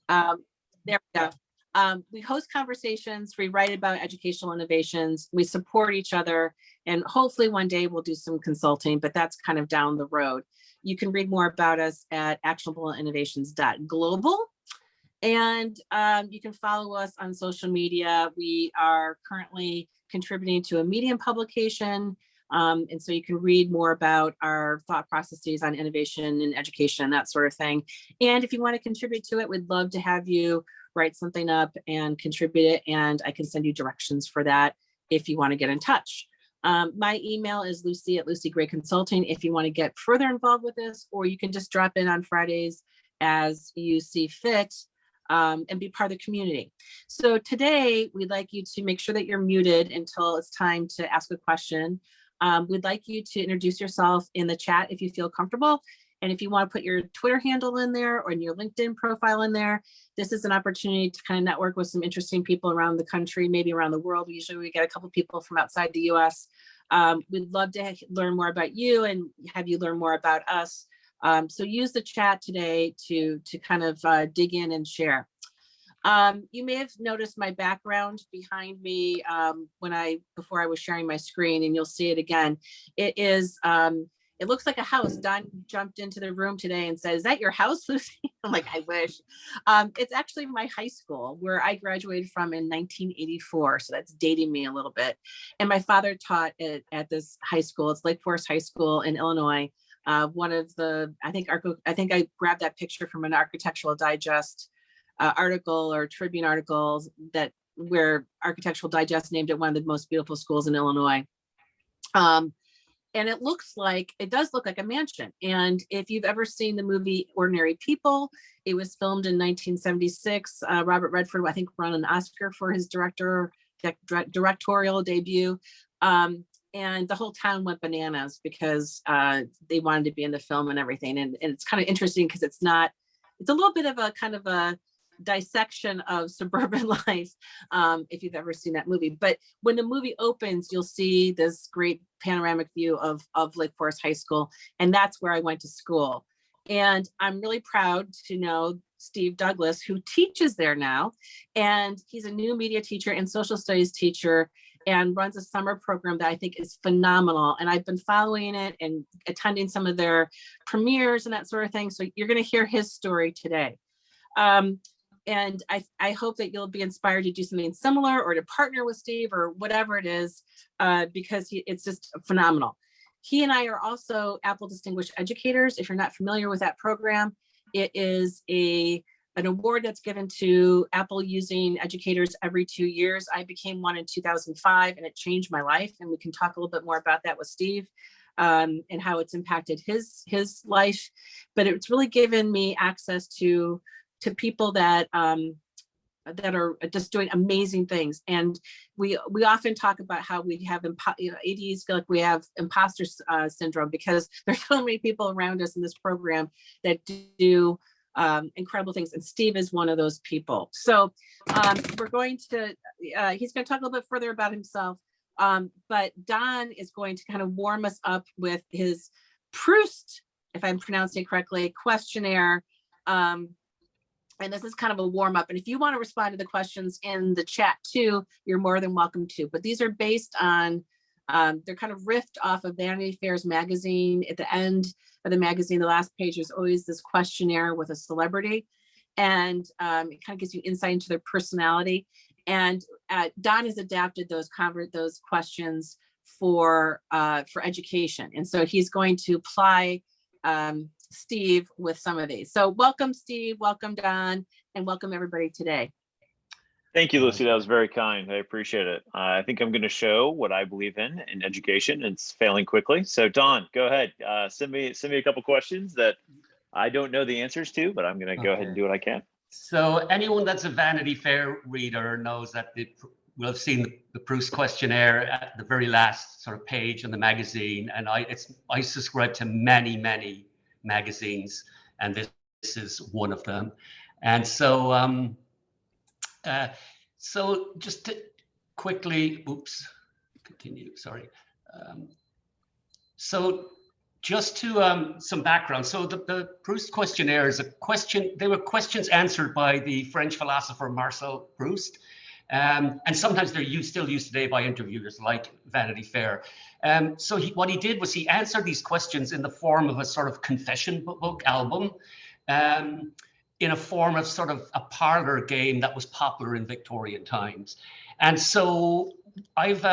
Um, there we go. We host conversations, we write about educational innovations, we support each other, and hopefully one day we'll do some consulting, but that's kind of down the road. You can read more about us at actionableinnovations.global. And you can follow us on social media. We are currently contributing to a Medium publication. And so you can read more about our thought processes on innovation and education, that sort of thing. And if you want to contribute to it, we'd love to have you write something up and contribute it. And I can send you directions for that if you want to get in touch. My email is Lucy@LucyGray Consulting if you want to get further involved with this, or you can just drop in on Fridays as you see fit. And be part of the community. So today, we'd like you to make sure that you're muted until it's time to ask a question. We'd like you to introduce yourself in the chat if you feel comfortable. And if you want to put your Twitter handle in there or your LinkedIn profile in there, this is an opportunity to kind of network with some interesting people around the country, maybe around the world. Usually we get a couple people from outside the US. We'd love to learn more about you and have you learn more about us. So use the chat today to kind of dig in and share. You may have noticed my background behind me before I was sharing my screen, and you'll see it again. It looks like a house. Don jumped into the room today and said, "Is that your house, Lucy?" I'm like, "I wish." It's actually my high school where I graduated from in 1984. So that's dating me a little bit. And my father taught at this high school. It's Lake Forest High School in Illinois. One of the, I think I grabbed that picture from an Architectural Digest article or Tribune articles where Architectural Digest named it one of the most beautiful schools in Illinois. And it does look like a mansion. And if you've ever seen the movie Ordinary People, it was filmed in 1976. Robert Redford, I think, won an Oscar for his directorial debut. And the whole town went bananas because they wanted to be in the film and everything. And it's kind of interesting because it's a little bit of a kind of a dissection of suburban life, if you've ever seen that movie. But when the movie opens, you'll see this great panoramic view of Lake Forest High School. And that's where I went to school. And I'm really proud to know Steve Douglas, who teaches there now. And he's a new media teacher and social studies teacher, and runs a summer program that I think is phenomenal. And I've been following it and attending some of their premieres and that sort of thing. So you're going to hear his story today. And I hope that you'll be inspired to do something similar or to partner with Steve or whatever it is, because it's just phenomenal. He and I are also Apple Distinguished Educators. If you're not familiar with that program, it is an award that's given to Apple using educators every 2 years. I became one in 2005 and it changed my life. And we can talk a little bit more about that with Steve and how it's impacted his life. But it's really given me access to people that are just doing amazing things. And we often talk about how we have ADs feel like we have imposter syndrome because there's so many people around us in this program that do incredible things. And Steve is one of those people. So he's going to talk a little bit further about himself. But Don is going to kind of warm us up with his Proust, if I'm pronouncing it correctly, questionnaire. And this is kind of a warm up. And if you want to respond to the questions in the chat too, you're more than welcome to. But these are based on, they're kind of riffed off of Vanity Fair's magazine. At the end of the magazine, the last page is always this questionnaire with a celebrity. And it kind of gives you insight into their personality. And Don has adapted those questions for education. And so he's going to apply Steve with some of these. So welcome, Steve, welcome, Don, and welcome everybody today. Thank you, Lucy. That was very kind. I appreciate it. I think I'm going to show what I believe in education. It's failing quickly. So Don, go ahead. Send me a couple questions that I don't know the answers to, but I'm going to go ahead and do what I can. So anyone that's a Vanity Fair reader knows that will have seen the Proust questionnaire at the very last sort of page in the magazine. And I subscribe to many magazines, and this is one of them. And so so just to quickly, continue, sorry. So Just to some background. So the Proust questionnaire is they were questions answered by the French philosopher Marcel Proust. And sometimes they're still used today by interviewers like Vanity Fair. So what he did was he answered these questions in the form of a sort of confession book album, in a form of sort of a parlor game that was popular in Victorian times. And so I've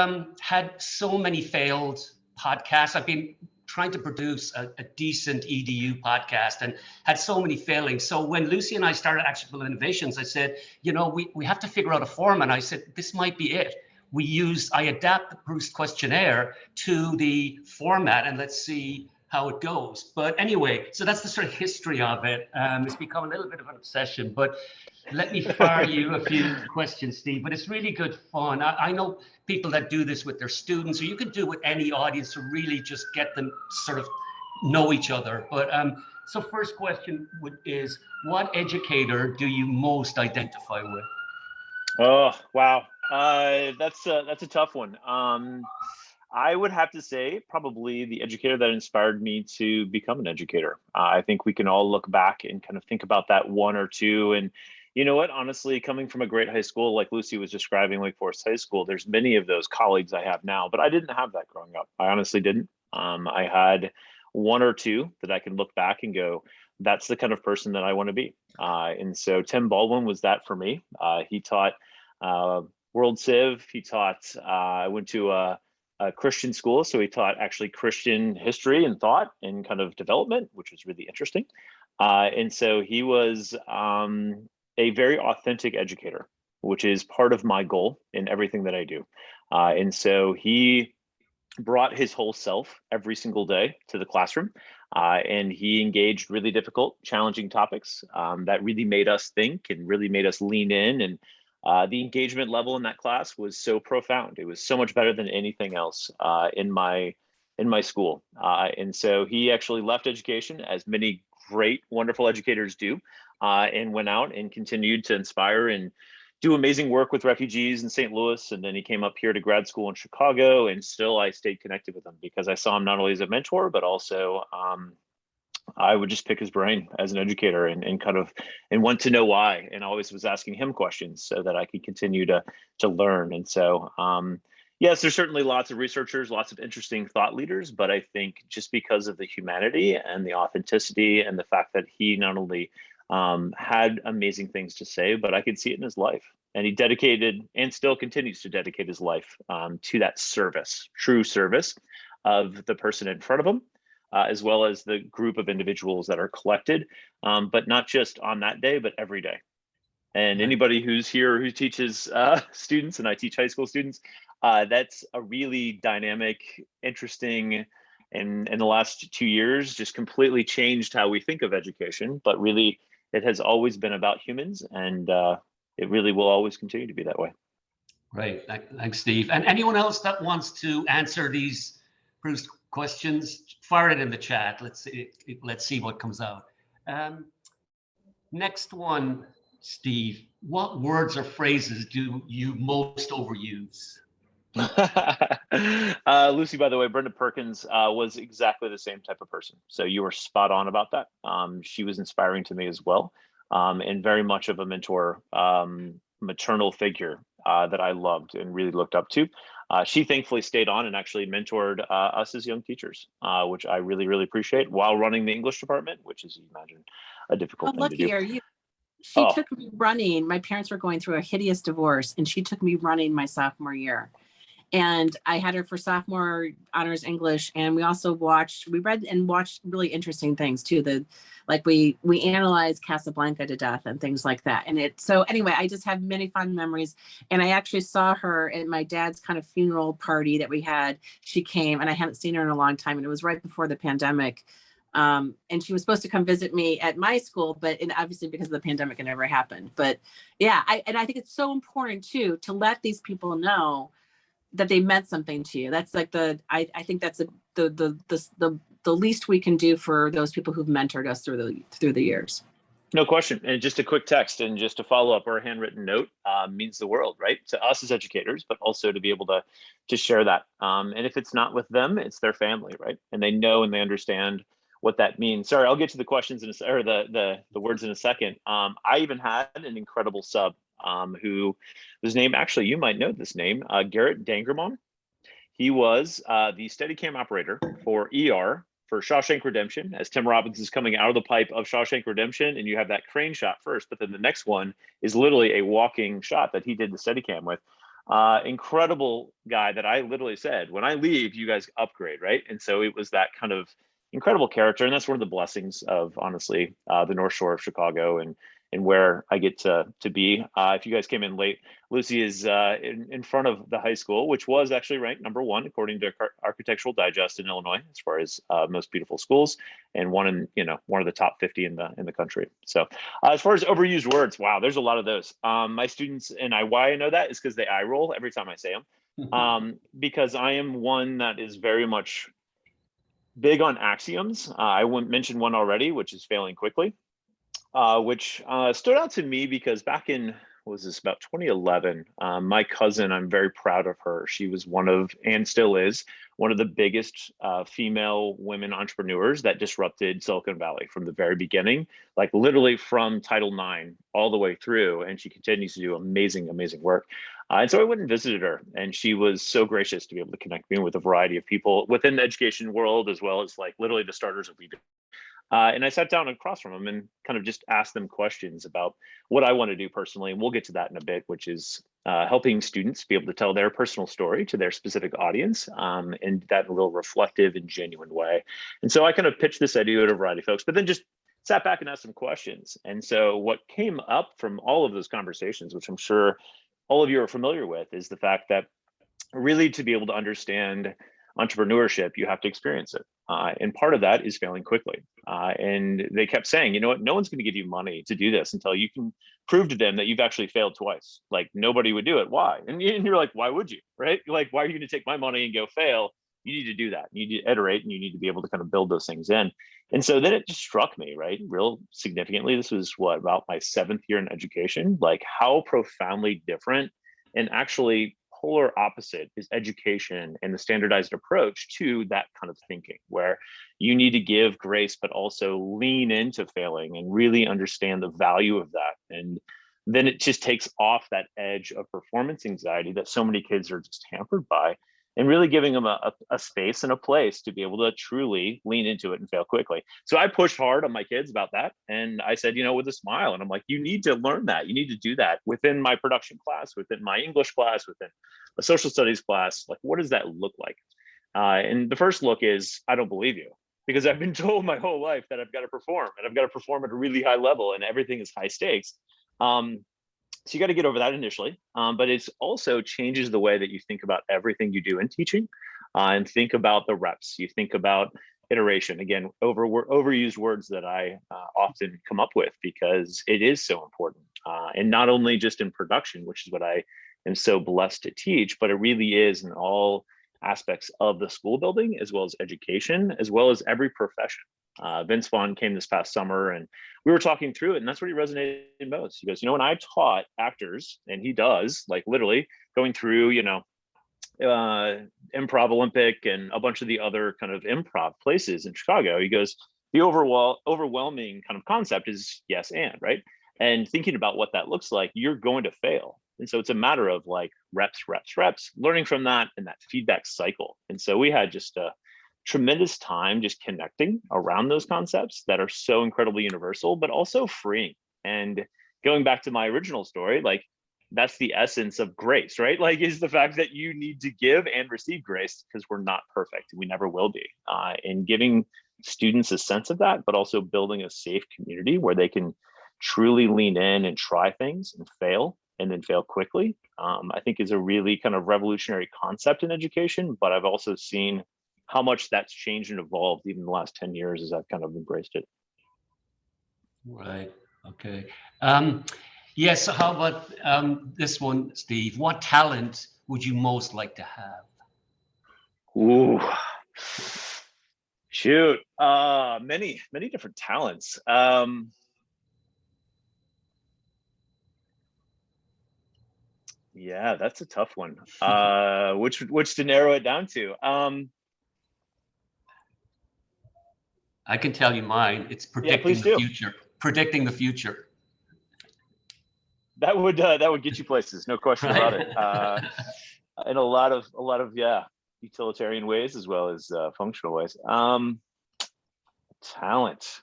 had so many failed podcasts. I've been trying to produce a decent EDU podcast and had so many failings. So when Lucy and I started Actionable Innovations, I said, we have to figure out a format. I said, this might be it. I adapt the Proust questionnaire to the format and let's see how it goes. But anyway, so that's the sort of history of it. It's become a little bit of an obsession, but let me fire you a few questions, Steve, but it's really good fun. I know people that do this with their students, or you can do it with any audience to really just get them sort of know each other. But so first question is, what educator do you most identify with? Oh, wow. That's a tough one. I would have to say probably the educator that inspired me to become an educator. I think we can all look back and kind of think about that one or two. And you know what, honestly, coming from a great high school, like Lucy was describing, Wake Forest High School, there's many of those colleagues I have now, but I didn't have that growing up. I honestly didn't. I had one or two that I can look back and go, that's the kind of person that I want to be. And so Tim Baldwin was that for me. He taught World Civ. He taught, I went to a Christian school, so he taught actually Christian history and thought and kind of development, which was really interesting. And so he was a very authentic educator, which is part of my goal in everything that I do. And so he brought his whole self every single day to the classroom, and he engaged really difficult, challenging topics that really made us think and really made us lean in. And the engagement level in that class was so profound. It was so much better than anything else in my school. And so he actually left education, as many great, wonderful educators do, and went out and continued to inspire and do amazing work with refugees in St. Louis. And then he came up here to grad school in Chicago, and still I stayed connected with him because I saw him not only as a mentor, but also I would just pick his brain as an educator and kind of want to know why, and always was asking him questions so that I could continue to learn. And so yes, there's certainly lots of researchers, lots of interesting thought leaders, but I think just because of the humanity and the authenticity and the fact that he not only had amazing things to say, but I could see it in his life. And he dedicated and still continues to dedicate his life to that service, true service of the person in front of him, as well as the group of individuals that are collected, but not just on that day, but every day. And anybody who's here who teaches students, and I teach high school students, that's a really dynamic, interesting, and in the last 2 years, just completely changed how we think of education. But really, it has always been about humans, and it really will always continue to be that way. Great, thanks, Steve. And anyone else that wants to answer these Proust questions, fire it in the chat. Let's see what comes out. Next one, Steve. What words or phrases do you most overuse? Lucy, by the way, Brenda Perkins was exactly the same type of person. So you were spot on about that. She was inspiring to me as well, and very much of a mentor, maternal figure that I loved and really looked up to. She thankfully stayed on and actually mentored us as young teachers, which I really, really appreciate, while running the English department, which is, you imagine, a difficult thing to do. How lucky are you? She took me running. My parents were going through a hideous divorce, and she took me running my sophomore year. And I had her for sophomore honors English. And we also read and watched really interesting things too. We analyzed Casablanca to death and things like that. And so anyway, I just have many fond memories. And I actually saw her at my dad's kind of funeral party that we had. She came, and I hadn't seen her in a long time. And it was right before the pandemic. And she was supposed to come visit me at my school, but obviously because of the pandemic, it never happened. But yeah, I think it's so important too, to let these people know that they meant something to you. That's like I think that's the least we can do for those people who've mentored us through the years. No question. And just a quick text and just a follow up or a handwritten note means the world, right? To us as educators, but also to be able to share that. And if it's not with them, it's their family, right? And they know and they understand what that means. Sorry, I'll get to the questions in or the words in a second. I even had an incredible sub who was named, actually, you might know this name, Garrett Dangermon. He was the Steadicam operator for ER for Shawshank Redemption, as Tim Robbins is coming out of the pipe of Shawshank Redemption, and you have that crane shot first, but then the next one is literally a walking shot that he did the Steadicam with. Incredible guy that I literally said, when I leave, you guys upgrade, right? And so it was that kind of incredible character, and that's one of the blessings of, honestly, the North Shore of Chicago and where I get to be. If you guys came in late, Lucy is in front of the high school, which was actually ranked #1 according to Architectural Digest in Illinois, as far as most beautiful schools, and one of the top 50 in the country. So as far as overused words, wow, there's a lot of those. My students and why I know that is because they eye roll every time I say them, because I am one that is very much big on axioms. I mentioned one already, which is failing quickly. Which stood out to me because back in, about 2011, my cousin, I'm very proud of her. She was and still is, one of the biggest female women entrepreneurs that disrupted Silicon Valley from the very beginning, like literally from Title IX all the way through. And she continues to do amazing, amazing work. And so I went and visited her, and she was so gracious to be able to connect me with a variety of people within the education world, as well as like literally the starters of We Do. And I sat down across from them and kind of just asked them questions about what I want to do personally. And we'll get to that in a bit, which is helping students be able to tell their personal story to their specific audience, and that in a real reflective and genuine way. And so I kind of pitched this idea to a variety of folks, but then just sat back and asked some questions. And so what came up from all of those conversations, which I'm sure all of you are familiar with, is the fact that really to be able to understand entrepreneurship, you have to experience it. And part of that is failing quickly. And they kept saying, you know what, no one's going to give you money to do this until you can prove to them that you've actually failed twice. Like nobody would do it. Why? And you're like, why would you? Right? Like, why are you going to take my money and go fail? You need to do that. You need to iterate, and you need to be able to kind of build those things in. And so then it just struck me, right? Real significantly, this was about my 7th year in education, like how profoundly different and actually polar opposite is education and the standardized approach to that kind of thinking, where you need to give grace, but also lean into failing and really understand the value of that. And then it just takes off that edge of performance anxiety that so many kids are just hampered by, and really giving them a space and a place to be able to truly lean into it and fail quickly. So I pushed hard on my kids about that. And I said, with a smile, and I'm like, you need to learn that. You need to do that within my production class, within my English class, within a social studies class. Like, what does that look like? And the first look is, I don't believe you, because I've been told my whole life that I've got to perform, and I've got to perform at a really high level, and everything is high stakes. So you got to get over that initially, but it's also changes the way that you think about everything you do in teaching, and think about the reps. You think about iteration. Again, overused words that I often come up with because it is so important, and not only just in production, which is what I am so blessed to teach, but it really is in all aspects of the school building, as well as education, as well as every profession. Vince Vaughn came this past summer, and we were talking through it, and that's what he resonated most. He goes, when I taught actors, and he does, like literally going through, Improv Olympic and a bunch of the other kind of improv places in Chicago, he goes, the overwhelming kind of concept is yes and, right? And thinking about what that looks like, you're going to fail. And so it's a matter of like reps, learning from that and that feedback cycle. And so we had just a tremendous time just connecting around those concepts that are so incredibly universal, but also freeing. And going back to my original story, like that's the essence of grace, right? Like, is the fact that you need to give and receive grace, because we're not perfect. We never will be. And giving students a sense of that, but also building a safe community where they can truly lean in and try things and fail, and then fail quickly, I think is a really kind of revolutionary concept in education. But I've also seen how much that's changed and evolved even in the last 10 years as I've kind of embraced it. Right. Okay. Yes. So how about this one, Steve? What talent would you most like to have? Ooh, shoot. Many different talents. Yeah, that's a tough one. Which to narrow it down to? I can tell you mine. It's Yeah, predicting please the do. future. Predicting the future. That would get you places, no question Right? about it. In a lot of utilitarian ways as well as functional ways. Talent.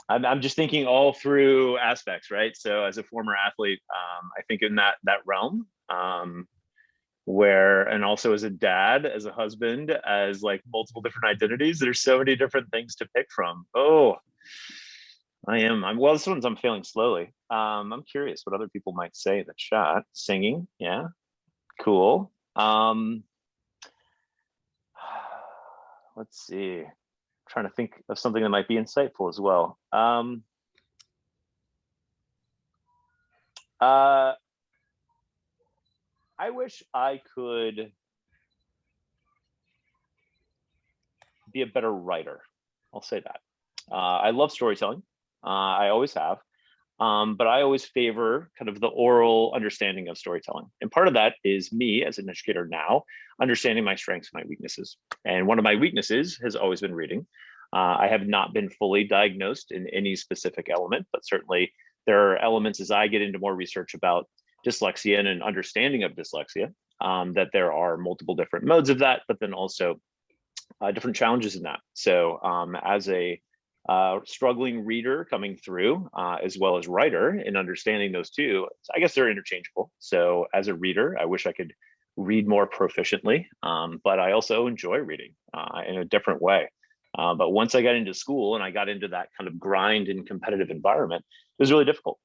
I'm just thinking all through aspects, right? So as a former athlete, I think in that realm, where, and also as a dad, as a husband, as like multiple different identities, there's so many different things to pick from. Oh, well, this one's I'm failing slowly. I'm curious what other people might say in the chat. Singing, yeah, cool. Let's see. Trying to think of something that might be insightful as well. I wish I could be a better writer. I'll say that. I love storytelling. I always have. But I always favor kind of the oral understanding of storytelling. And part of that is me as an educator now, understanding my strengths and my weaknesses. And one of my weaknesses has always been reading. I have not been fully diagnosed in any specific element, but certainly there are elements as I get into more research about dyslexia and an understanding of dyslexia, that there are multiple different modes of that, but then also different challenges in that. So as a struggling reader coming through, as well as writer, and understanding those two, I guess they're interchangeable. So as a reader, I wish I could read more proficiently, but I also enjoy reading in a different way. But once I got into school and I got into that kind of grind and competitive environment, it was really difficult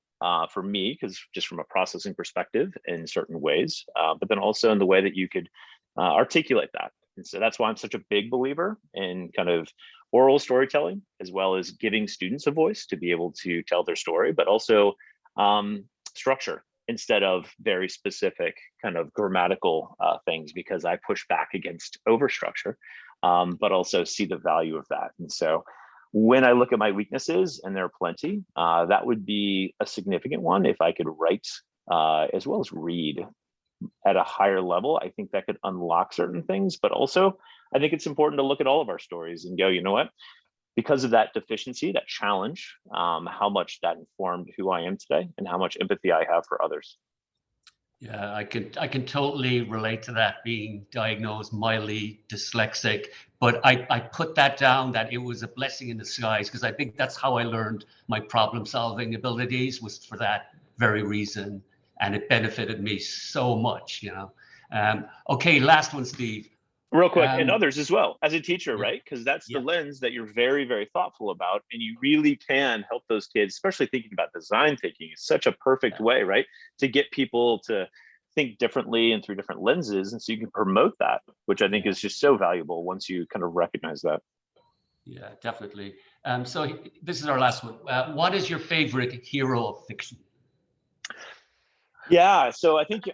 for me, because just from a processing perspective in certain ways, but then also in the way that you could articulate that. And so that's why I'm such a big believer in kind of oral storytelling, as well as giving students a voice to be able to tell their story, but also structure instead of very specific kind of grammatical things, because I push back against overstructure, but also see the value of that. And so when I look at my weaknesses, and there are plenty, that would be a significant one. If I could write as well as read at a higher level, I think that could unlock certain things. But also, I think it's important to look at all of our stories and go, you know what? Because of that deficiency, that challenge, how much that informed who I am today and how much empathy I have for others. Yeah, I can totally relate to that, being diagnosed mildly dyslexic. But I put that down, that it was a blessing in disguise, because I think that's how I learned my problem solving abilities, was for that very reason. And it benefited me so much, Okay, last one, Steve. Real quick, and others as well, as a teacher, yeah, right? Because that's the yeah. lens that you're very, very thoughtful about, and you really can help those kids, especially thinking about design thinking. It's such a perfect way, right, to get people to think differently and through different lenses, and so you can promote that, which I think is just so valuable once you kind of recognize that. Yeah, definitely. So this is our last one. What is your favorite hero of fiction? Yeah, so I think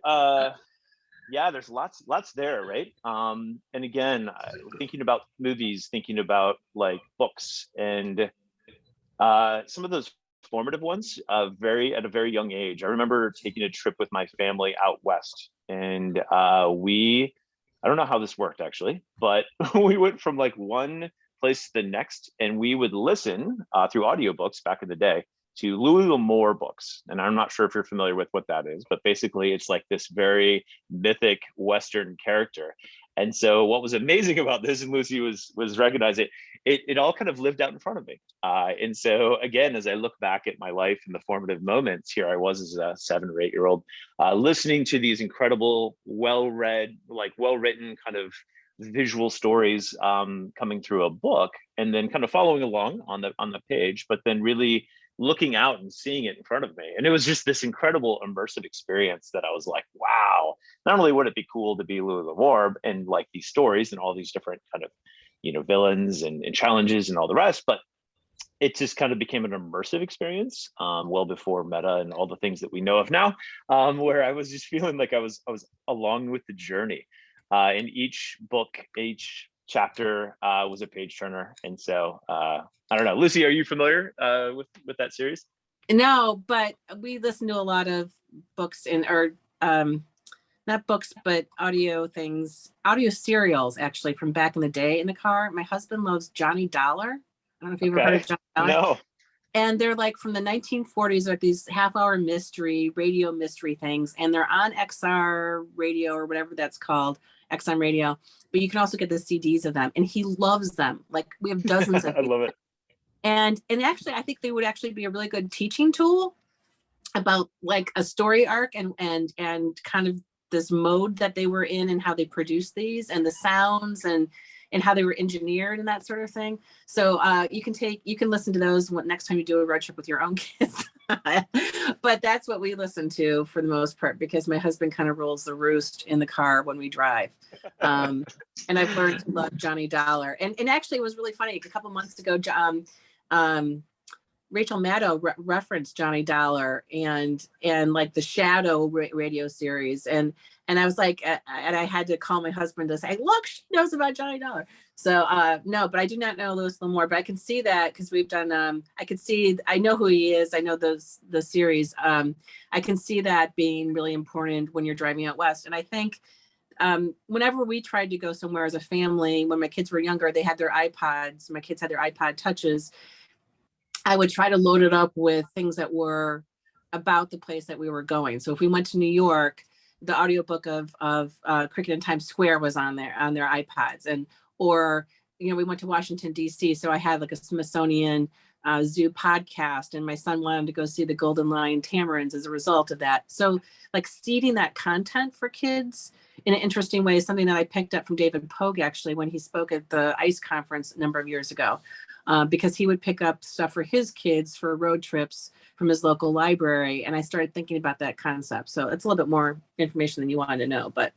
yeah, there's lots there, right? And again, thinking about movies, thinking about like books, and some of those formative ones, at a very young age. I remember taking a trip with my family out west, and I don't know how this worked actually, but we went from like one place to the next, and we would listen through audiobooks back in the day to Louis L'Amour books. And I'm not sure if you're familiar with what that is, but basically it's like this very mythic Western character. And so what was amazing about this, and Lucy was recognizing it all kind of lived out in front of me. And so again, as I look back at my life and the formative moments, here I was as a 7 or 8 year old, listening to these incredible, well-read, like well-written kind of visual stories coming through a book, and then kind of following along on the page, but then really looking out and seeing it in front of me. And it was just this incredible immersive experience that I was like, wow, not only would it be cool to be Louis L'Amour and like these stories and all these different kind of, villains and challenges and all the rest, but it just kind of became an immersive experience, well before meta and all the things that we know of now, where I was just feeling like I was along with the journey. In each book, each chapter was a page turner. And so I don't know, Lucy, are you familiar with that series? No, but we listen to a lot of books or not books, but audio things, audio serials actually from back in the day in the car. My husband loves Johnny Dollar. I don't know if you've ever heard of Johnny Dollar. No. And they're like from the 1940s, like these half-hour radio mystery things, and they're on XR radio or whatever that's called, XM radio. But you can also get the CDs of them, and he loves them. Like we have dozens of. I love it. And actually, I think they would actually be a really good teaching tool about like a story arc and kind of this mode that they were in and how they produced these and the sounds and how they were engineered and that sort of thing. So you can listen to those next time you do a road trip with your own kids. But that's what we listen to for the most part, because my husband kind of rules the roost in the car when we drive. And I've learned to love Johnny Dollar. And actually it was really funny. A couple months ago, Rachel Maddow referenced Johnny Dollar and like the Shadow radio series. And I was like, and I had to call my husband to say, look, she knows about Johnny Dollar. So no, but I do not know Louis L'Amour, but I can see that because we've done, I know who he is. I know the series. I can see that being really important when you're driving out West. And I think whenever we tried to go somewhere as a family, when my kids were younger, they had their iPods. My kids had their iPod touches. I would try to load it up with things that were about the place that we were going. So if we went to New York, the audiobook of Cricket in Times Square was on their iPods, or we went to Washington D.C. So I had like a Smithsonian zoo podcast, and my son wanted to go see the Golden Lion tamarins as a result of that. So like seeding that content for kids in an interesting way is something that I picked up from David Pogue actually when he spoke at the ICE conference a number of years ago. Because he would pick up stuff for his kids for road trips from his local library. And I started thinking about that concept. So it's a little bit more information than you wanted to know. But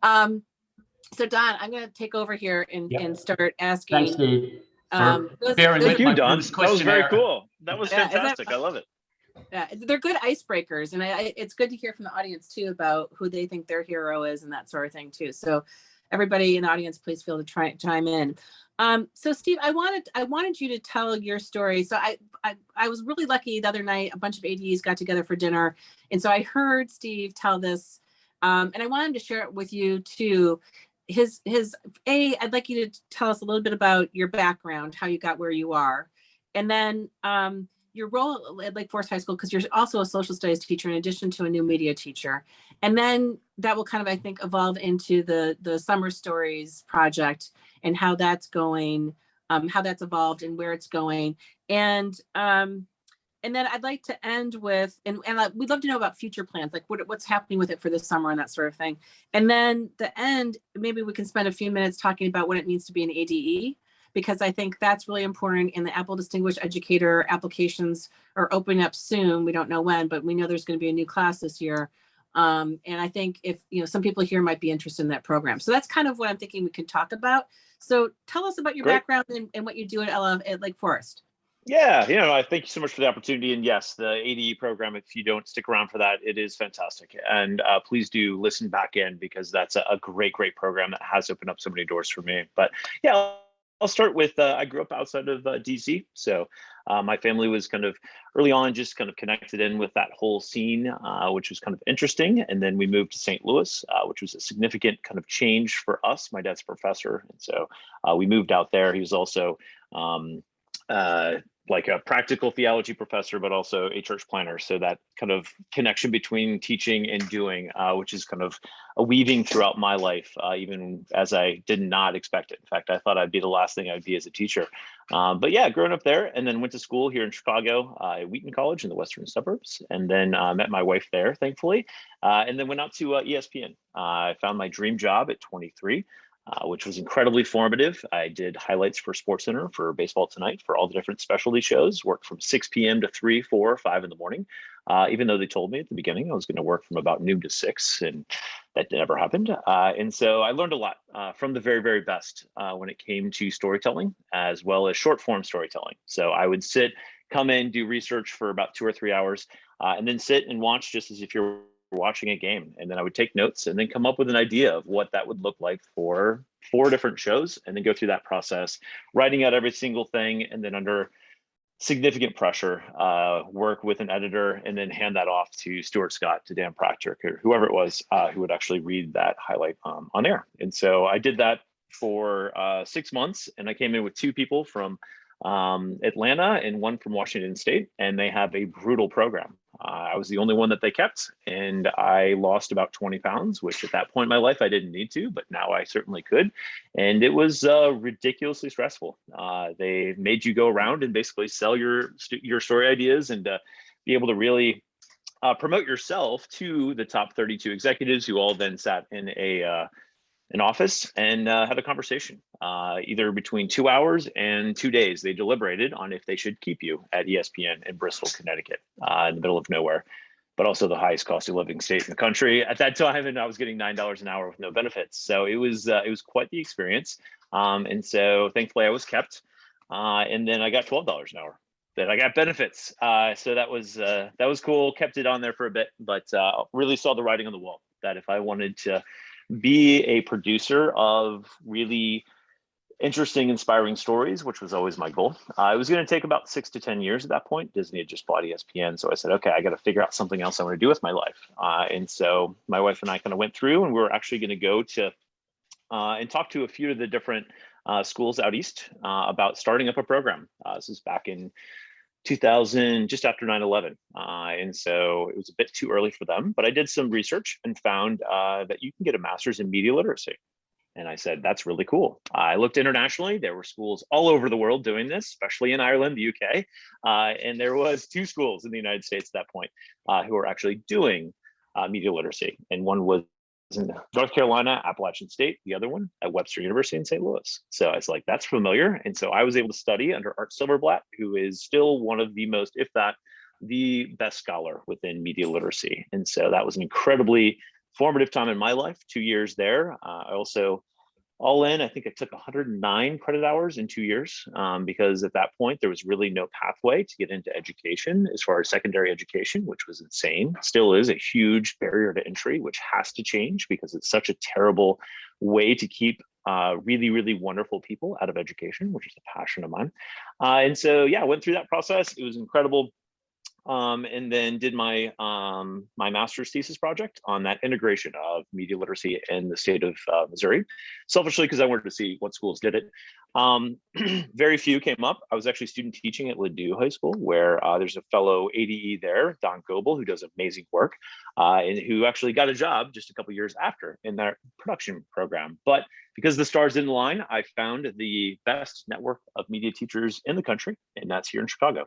so Don, I'm going to take over here and start asking. Thanks, Steve. Thank you, Don. That was very cool. That was fantastic. I love it. Yeah, they're good icebreakers. And it's good to hear from the audience too about who they think their hero is and that sort of thing too. So everybody in the audience, please feel to chime in. So Steve, I wanted you to tell your story. So I was really lucky the other night, a bunch of ADs got together for dinner. And so I heard Steve tell this, and I wanted to share it with you too. I'd like you to tell us a little bit about your background, how you got where you are. And then your role at Lake Forest High School, because you're also a social studies teacher in addition to a new media teacher. And then that will kind of, I think, evolve into the Summer Stories project and how that's going, how that's evolved and where it's going. And then I'd like to end with, and we'd love to know about future plans, like what's happening with it for this summer and that sort of thing. And then the end, maybe we can spend a few minutes talking about what it means to be an ADE, because I think that's really important. And the Apple Distinguished Educator applications are opening up soon. We don't know when, but we know there's going to be a new class this year. And I think if, some people here might be interested in that program. So that's kind of what I'm thinking we could talk about. So tell us about your background and what you do at Lake Forest. Yeah, I thank you so much for the opportunity. And yes, the ADE program, if you don't stick around for that, it is fantastic. And please do listen back in, because that's a great program that has opened up so many doors for me. But yeah, I'll start with, I grew up outside of DC. So my family was kind of early on just kind of connected in with that whole scene, which was kind of interesting. And then we moved to St. Louis, which was a significant kind of change for us. My dad's a professor. And so we moved out there. He was also like a practical theology professor, but also a church planner. So that kind of connection between teaching and doing, which is kind of a weaving throughout my life, even as I did not expect it. In fact, I thought I'd be the last thing I'd be as a teacher. But yeah, growing up there, and then went to school here in Chicago, at Wheaton College in the western suburbs, and then met my wife there, thankfully, and then went out to ESPN. I found my dream job at 23. Which was incredibly formative. I did highlights for SportsCenter for Baseball Tonight for all the different specialty shows, worked from 6 p.m. to 3, 4, 5 in the morning, even though they told me at the beginning I was going to work from about noon to 6, and that never happened. And so I learned a lot from the very, very best when it came to storytelling, as well as short form storytelling. So I would come in, do research for about 2 or 3 hours, and then sit and watch just as if you're watching a game. And then I would take notes and then come up with an idea of what that would look like for 4 different shows, and then go through that process, writing out every single thing. And then under significant pressure, work with an editor, and then hand that off to Stuart Scott, to Dan Proctor, or whoever it was who would actually read that highlight on air. And so I did that for 6 months, and I came in with 2 people from Atlanta and 1 from Washington State, and they have a brutal program. I was the only one that they kept, and I lost about 20 pounds, which at that point in my life I didn't need to, but now I certainly could. And it was ridiculously stressful. They made you go around and basically sell your story ideas and be able to really promote yourself to the top 32 executives, who all then sat in an office and had a conversation, either between 2 hours and 2 days. They deliberated on if they should keep you at ESPN in Bristol, Connecticut, in the middle of nowhere, but also the highest cost of living state in the country at that time. And I was getting $9 an hour with no benefits. So it was quite the experience. And so thankfully I was kept. And then I got $12 an hour. Then I got benefits. So that was cool. Kept it on there for a bit, but really saw the writing on the wall that if I wanted to be a producer of really interesting, inspiring stories, which was always my goal. It was going to take about 6 to 10 years at that point. Disney had just bought ESPN. So I said, okay, I got to figure out something else I want to do with my life. And so my wife and I kind of went through, and we were actually going to go to and talk to a few of the different schools out east about starting up a program. This is back in 2000, just after 9/11. And so it was a bit too early for them, but I did some research and found that you can get a master's in media literacy. And I said, that's really cool. I looked internationally. There were schools all over the world doing this, especially in Ireland, the UK. And there was 2 schools in the United States at that point who were actually doing media literacy. And one was in North Carolina, Appalachian State, the other one at Webster University in St. Louis. So I was like, that's familiar. And so I was able to study under Art Silverblatt, who is still one of the most, if not the best scholar within media literacy. And so that was an incredibly formative time in my life, 2 years there. I also, all in, I think I took 109 credit hours in 2 years because at that point, there was really no pathway to get into education as far as secondary education, which was insane. Still is a huge barrier to entry, which has to change because it's such a terrible way to keep really, really wonderful people out of education, which is a passion of mine. And so, yeah, I went through that process. It was incredible. And then did my my master's thesis project on that integration of media literacy in the state of Missouri, selfishly because I wanted to see what schools did it. Very few came up. I was actually student teaching at Ladue High School, where there's a fellow ADE there, Don Goebel, who does amazing work, and who actually got a job just a couple years after in their production program. But because the stars didn't align, I found the best network of media teachers in the country, and that's here in Chicago.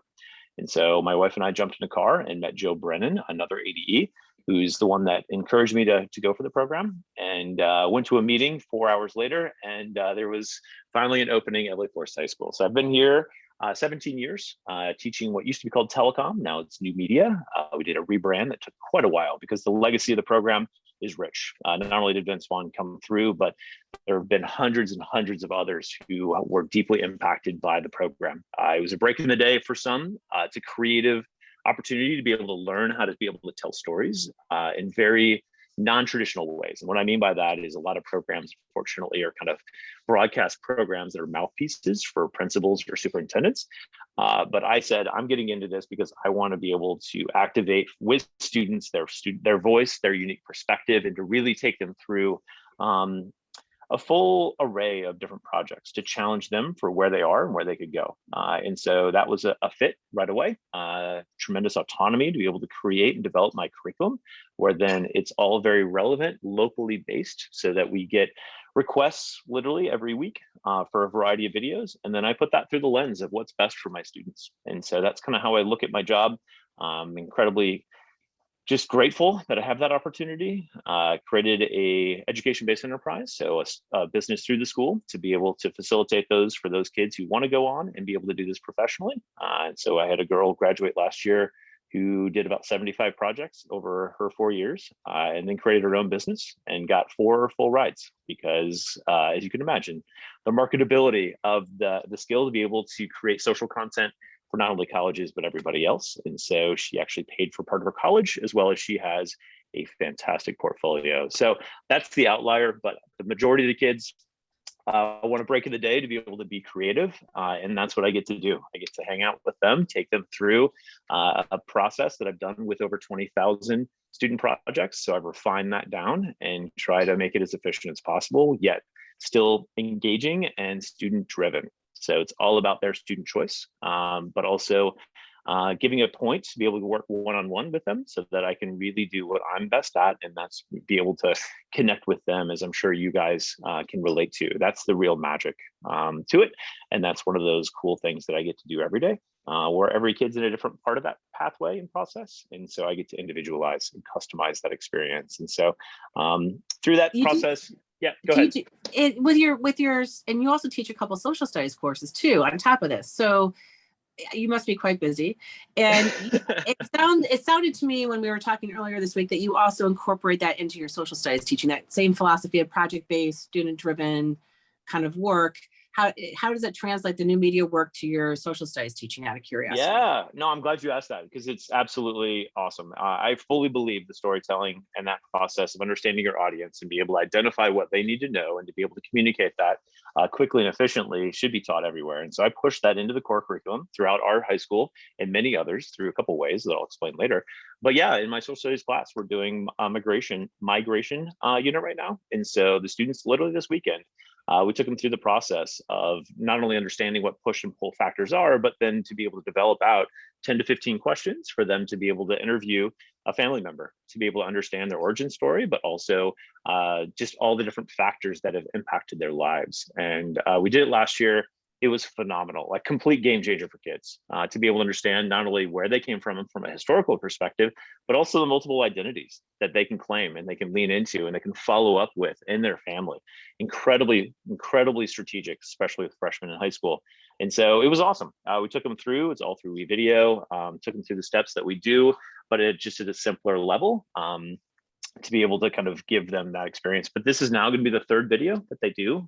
And so my wife and I jumped in a car and met Joe Brennan, another ADE, who's the one that encouraged me to go for the program, and went to a meeting 4 hours later, and there was finally an opening at Lake Forest High School. So I've been here 17 years teaching what used to be called telecom. Now it's new media. We did a rebrand that took quite a while because the legacy of the program is rich. Not only did Vince Vaughn come through, but there have been hundreds and hundreds of others who were deeply impacted by the program. It was a break in the day for some. It's a creative opportunity to be able to learn how to be able to tell stories in very non-traditional ways. And what I mean by that is a lot of programs, fortunately, are kind of broadcast programs that are mouthpieces for principals or superintendents. But I said, I'm getting into this because I want to be able to activate with students their voice, their unique perspective, and to really take them through a full array of different projects to challenge them for where they are and where they could go. And so that was a fit right away. Tremendous autonomy to be able to create and develop my curriculum, where then it's all very relevant, locally based, so that we get requests literally every week for a variety of videos. And then I put that through the lens of what's best for my students. And so that's kind of how I look at my job. Incredibly just grateful that I have that opportunity. Created a education-based enterprise, so a business through the school to be able to facilitate those for those kids who want to go on and be able to do this professionally. And so I had a girl graduate last year who did about 75 projects over her 4 years, and then created her own business and got 4 full rides because, as you can imagine, the marketability of the skill to be able to create social content for not only colleges, but everybody else. And so she actually paid for part of her college, as well as she has a fantastic portfolio. So that's the outlier, but the majority of the kids I want to break in the day to be able to be creative. And that's what I get to do. I get to hang out with them, take them through a process that I've done with over 20,000 student projects. So I've refined that down and try to make it as efficient as possible, yet still engaging and student driven. So it's all about their student choice, but also giving a point to be able to work one-on-one with them so that I can really do what I'm best at, and that's be able to connect with them, as I'm sure you guys can relate to. That's the real magic to it, and that's one of those cool things that I get to do every day, where every kid's in a different part of that pathway and process, and so I get to individualize and customize that experience. And so through that process, yeah, go ahead. With yours, and you also teach a couple social studies courses too on top of this, so you must be quite busy. And it sounded to me when we were talking earlier this week that you also incorporate that into your social studies teaching, that same philosophy of project-based, student-driven kind of work. How does it translate the new media work to your social studies teaching, out of curiosity? Yeah, no, I'm glad you asked that, because it's absolutely awesome. I fully believe the storytelling and that process of understanding your audience and be able to identify what they need to know and to be able to communicate that quickly and efficiently should be taught everywhere. And so I push that into the core curriculum throughout our high school and many others through a couple ways that I'll explain later. But yeah, in my social studies class, we're doing a migration unit right now. And so the students literally this weekend, we took them through the process of not only understanding what push and pull factors are, but then to be able to develop out 10 to 15 questions for them to be able to interview a family member, to be able to understand their origin story, but also just all the different factors that have impacted their lives. And we did it last year. It was phenomenal, like complete game changer for kids to be able to understand not only where they came from a historical perspective, but also the multiple identities that they can claim and they can lean into and they can follow up with in their family. Incredibly, incredibly strategic, especially with freshmen in high school. And so it was awesome. We took them through, it's all through eVideo, took them through the steps that we do, but it just at a simpler level. To be able to kind of give them that experience. But this is now going to be the third video that they do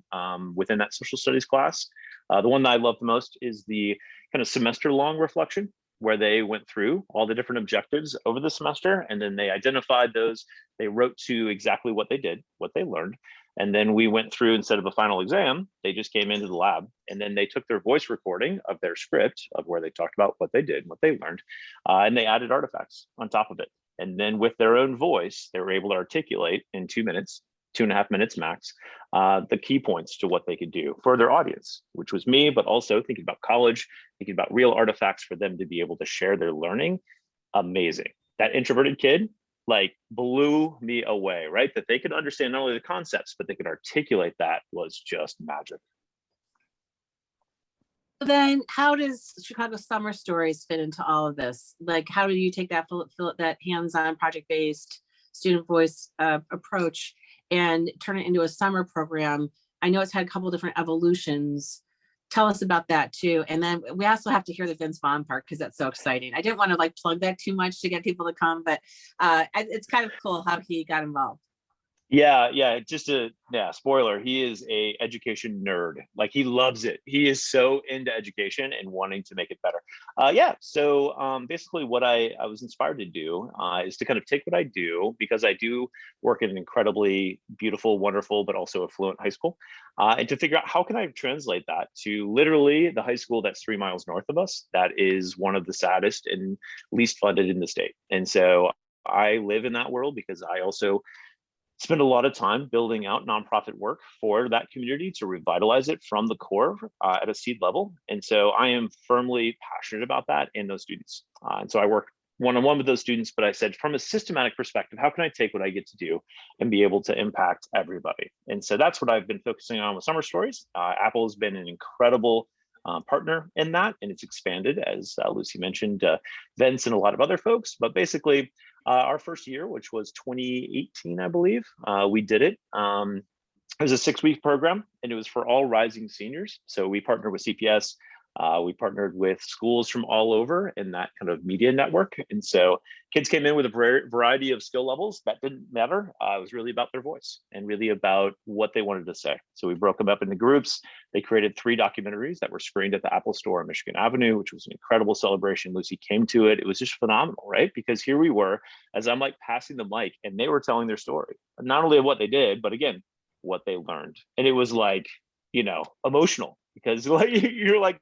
within that social studies class. The one that I love the most is the kind of semester long reflection, where they went through all the different objectives over the semester, and then they identified those. They wrote to exactly what they did, what they learned. And then we went through, instead of a final exam, they just came into the lab, and then they took their voice recording of their script of where they talked about what they did, what they learned, and they added artifacts on top of it. And then with their own voice, they were able to articulate in 2 minutes, 2.5 minutes max, the key points to what they could do for their audience, which was me, but also thinking about college, thinking about real artifacts for them to be able to share their learning. Amazing. That introverted kid, like, blew me away, right? That they could understand not only the concepts, but they could articulate that was just magic. Then how does Chicago Summer Stories fit into all of this? Like, how do you take that that hands-on project-based student voice approach and turn it into a summer program? I know it's had a couple of different evolutions. Tell us about that too. And then we also have to hear the Vince Vaughn part, because that's so exciting. I didn't want to like plug that too much to get people to come, but it's kind of cool how he got involved. Yeah. Just spoiler, he is a education nerd. Like, he loves it. He is so into education and wanting to make it better. So basically what I was inspired to do is to kind of take what I do, because I do work in an incredibly beautiful, wonderful, but also affluent high school, and to figure out how can I translate that to literally the high school that's 3 miles north of us, that is one of the saddest and least funded in the state. And so I live in that world because I also spend a lot of time building out nonprofit work for that community to revitalize it from the core at a seed level. And so I am firmly passionate about that in those students. And so I work one-on-one with those students, but I said, from a systematic perspective, how can I take what I get to do and be able to impact everybody? And so that's what I've been focusing on with Summer Stories. Apple has been an incredible partner in that, and it's expanded, as Lucy mentioned, Vince and a lot of other folks. But basically, our first year, which was 2018, I believe, we did it. It was a 6-week program, and it was for all rising seniors. So we partnered with CPS. We partnered with schools from all over in that kind of media network. And so kids came in with a variety of skill levels. That didn't matter. It was really about their voice and really about what they wanted to say. So we broke them up into groups. They created 3 documentaries that were screened at the Apple Store on Michigan Avenue, which was an incredible celebration. Lucy came to it. It was just phenomenal, right? Because here we were, as I'm like passing the mic, and they were telling their story, not only of what they did, but again, what they learned. And it was like, emotional, because like you're like,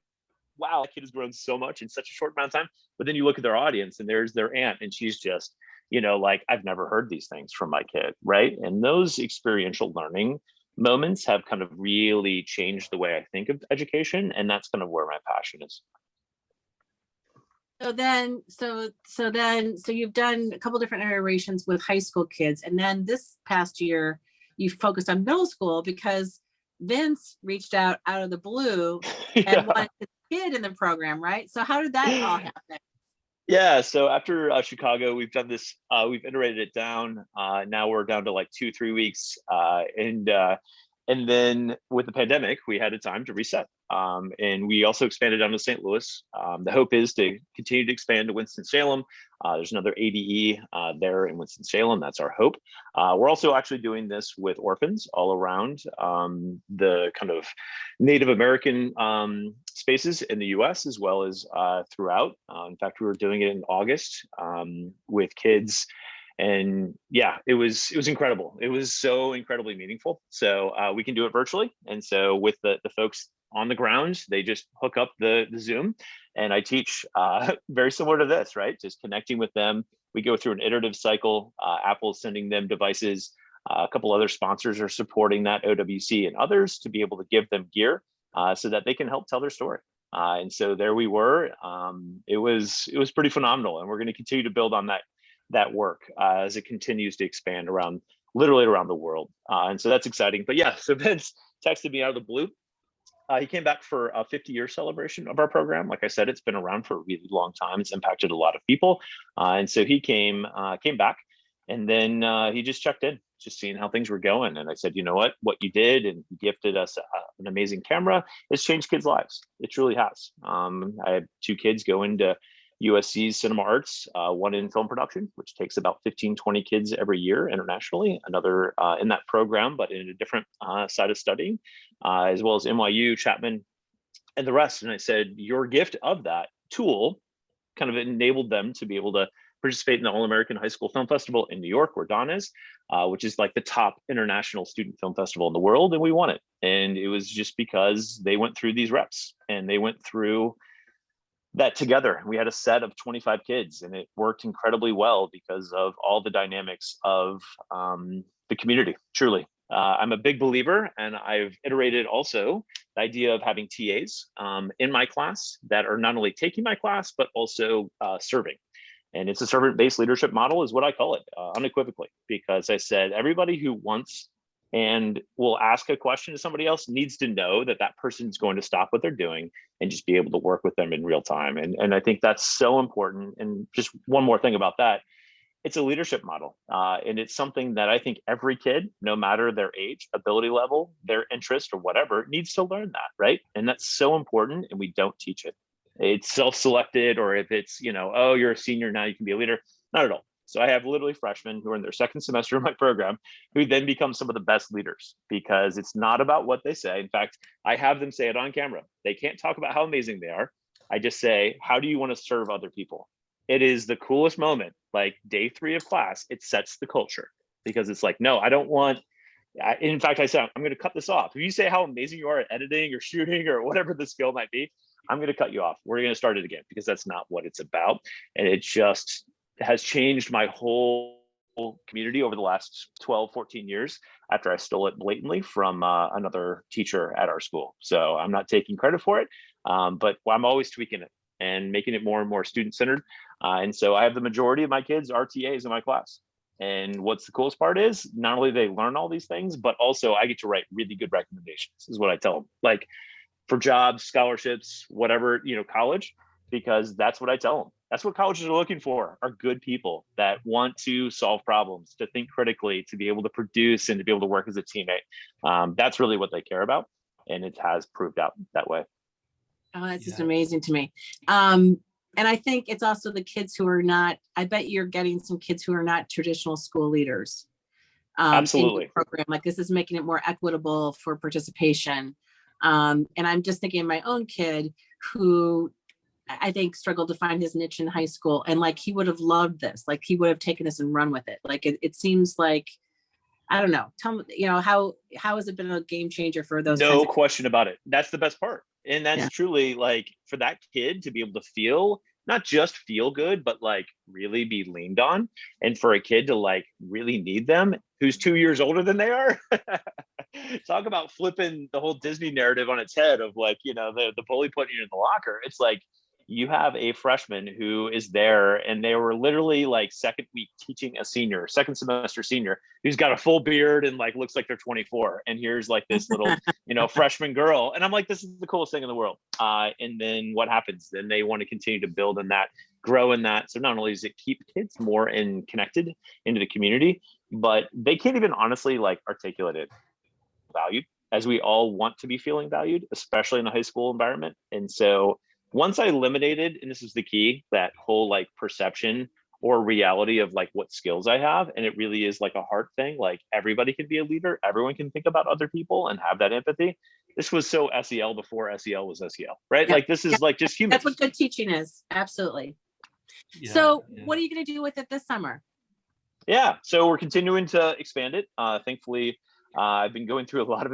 wow, that kid has grown so much in such a short amount of time. But then you look at their audience and there's their aunt, and she's just, like, I've never heard these things from my kid, right? And those experiential learning moments have kind of really changed the way I think of education. And that's kind of where my passion is. So you've done a couple different iterations with high school kids. And then this past year, you focused on middle school because Vince reached out of the blue and wanted a kid in the program, right? So how did that all happen? Yeah, so after Chicago, we've done this, we've iterated it down. Now we're down to like 2-3 weeks. And then with the pandemic, we had a time to reset. And we also expanded down to St. Louis. The hope is to continue to expand to Winston-Salem. There's another ADE there in Winston-Salem. That's our hope. We're also actually doing this with orphans all around the kind of Native American spaces in the US, as well as throughout. In fact, we were doing it in August with kids. And yeah, it was incredible. It was so incredibly meaningful. So we can do it virtually. And so with the folks on the ground, they just hook up the Zoom, and I teach very similar to this, right? Just connecting with them. We go through an iterative cycle. Apple's sending them devices. A couple other sponsors are supporting that, OWC and others, to be able to give them gear so that they can help tell their story. And so there we were. It was pretty phenomenal, and we're going to continue to build on that work as it continues to expand literally around the world. And so that's exciting. But yeah, so Vince texted me out of the blue. He came back for a 50-year celebration of our program. Like I said, it's been around for a really long time. It's impacted a lot of people. And so he came back, and then he just checked in, just seeing how things were going. And I said, you know what you did, and he gifted us an amazing camera. It's changed kids' lives. It truly has. I have 2 kids going to USC's Cinema Arts, one in film production, which takes about 15-20 kids every year internationally, another in that program, but in a different side of studying, as well as NYU, Chapman, and the rest. And I said, your gift of that tool kind of enabled them to be able to participate in the All-American High School Film Festival in New York, where Don is, which is like the top international student film festival in the world, and we won it. And it was just because they went through these reps, and they went through that together. We had a set of 25 kids, and it worked incredibly well because of all the dynamics of the community, truly. I'm a big believer, and I've iterated also the idea of having TAs in my class that are not only taking my class, but also serving. And it's a servant-based leadership model is what I call it, unequivocally, because I said everybody who wants and will ask a question to somebody else needs to know that that person is going to stop what they're doing and just be able to work with them in real time. And I think that's so important. And just one more thing about that, it's a leadership model. And it's something that I think every kid, no matter their age, ability level, their interest or whatever, needs to learn that, right? And that's so important, and we don't teach it. It's self-selected, or if it's, oh, you're a senior, now you can be a leader. Not at all. So I have literally freshmen who are in their second semester of my program who then become some of the best leaders, because it's not about what they say. In fact, I have them say it on camera. They can't talk about how amazing they are. I just say, how do you want to serve other people? It is the coolest moment, like day 3 of class. It sets the culture, because it's like, no, I don't want, in fact, I said, I'm going to cut this off. If you say how amazing you are at editing or shooting or whatever the skill might be, I'm going to cut you off. We're going to start it again, because that's not what it's about. And it just has changed my whole community over the last 12, 14 years after I stole it blatantly from another teacher at our school. So I'm not taking credit for it, but I'm always tweaking it and making it more and more student-centered. And so I have the majority of my kids are TAs in my class. And what's the coolest part is not only they learn all these things, but also I get to write really good recommendations, is what I tell them. Like for jobs, scholarships, whatever, college, because that's what I tell them. That's what colleges are looking for, are good people that want to solve problems, to think critically, to be able to produce, and to be able to work as a teammate. That's really what they care about. And it has proved out that way. Oh, that's just amazing to me. And I think it's also the kids who are not, I bet you're getting some kids who are not traditional school leaders. Absolutely. In the program. Like, this is making it more equitable for participation. And I'm just thinking of my own kid who I think struggled to find his niche in high school. And like, he would have loved this. Like, he would have taken this and run with it. Like, it seems like, I don't know. Tell me, how has it been a game changer for those kinds No of question about it. That's the best part. And that's Yeah. truly like for that kid to be able to feel, not just feel good, but like really be leaned on. And for a kid to like really need them who's 2 years older than they are. Talk about flipping the whole Disney narrative on its head of like, the bully putting you in the locker. It's like you have a freshman who is there and they were literally like second week teaching a senior, second semester senior who's got a full beard and like looks like they're 24. And here's like this little, freshman girl. And I'm like, this is the coolest thing in the world. And then what happens? Then they want to continue to build in that, grow in that. So not only does it keep kids more connected into the community, but they can't even honestly like articulate it valued as we all want to be feeling valued, especially in a high school environment. And so once I eliminated, and this is the key, that whole like perception or reality of like what skills I have, and it really is like a heart thing, like everybody can be a leader, everyone can think about other people and have that empathy. This was so SEL before SEL was SEL, right? Yeah. Like this is like just humans. That's what good teaching is. Absolutely. Yeah, So yeah. what are you going to do with it this summer? Yeah, so we're continuing to expand it. Thankfully, I've been going through a lot of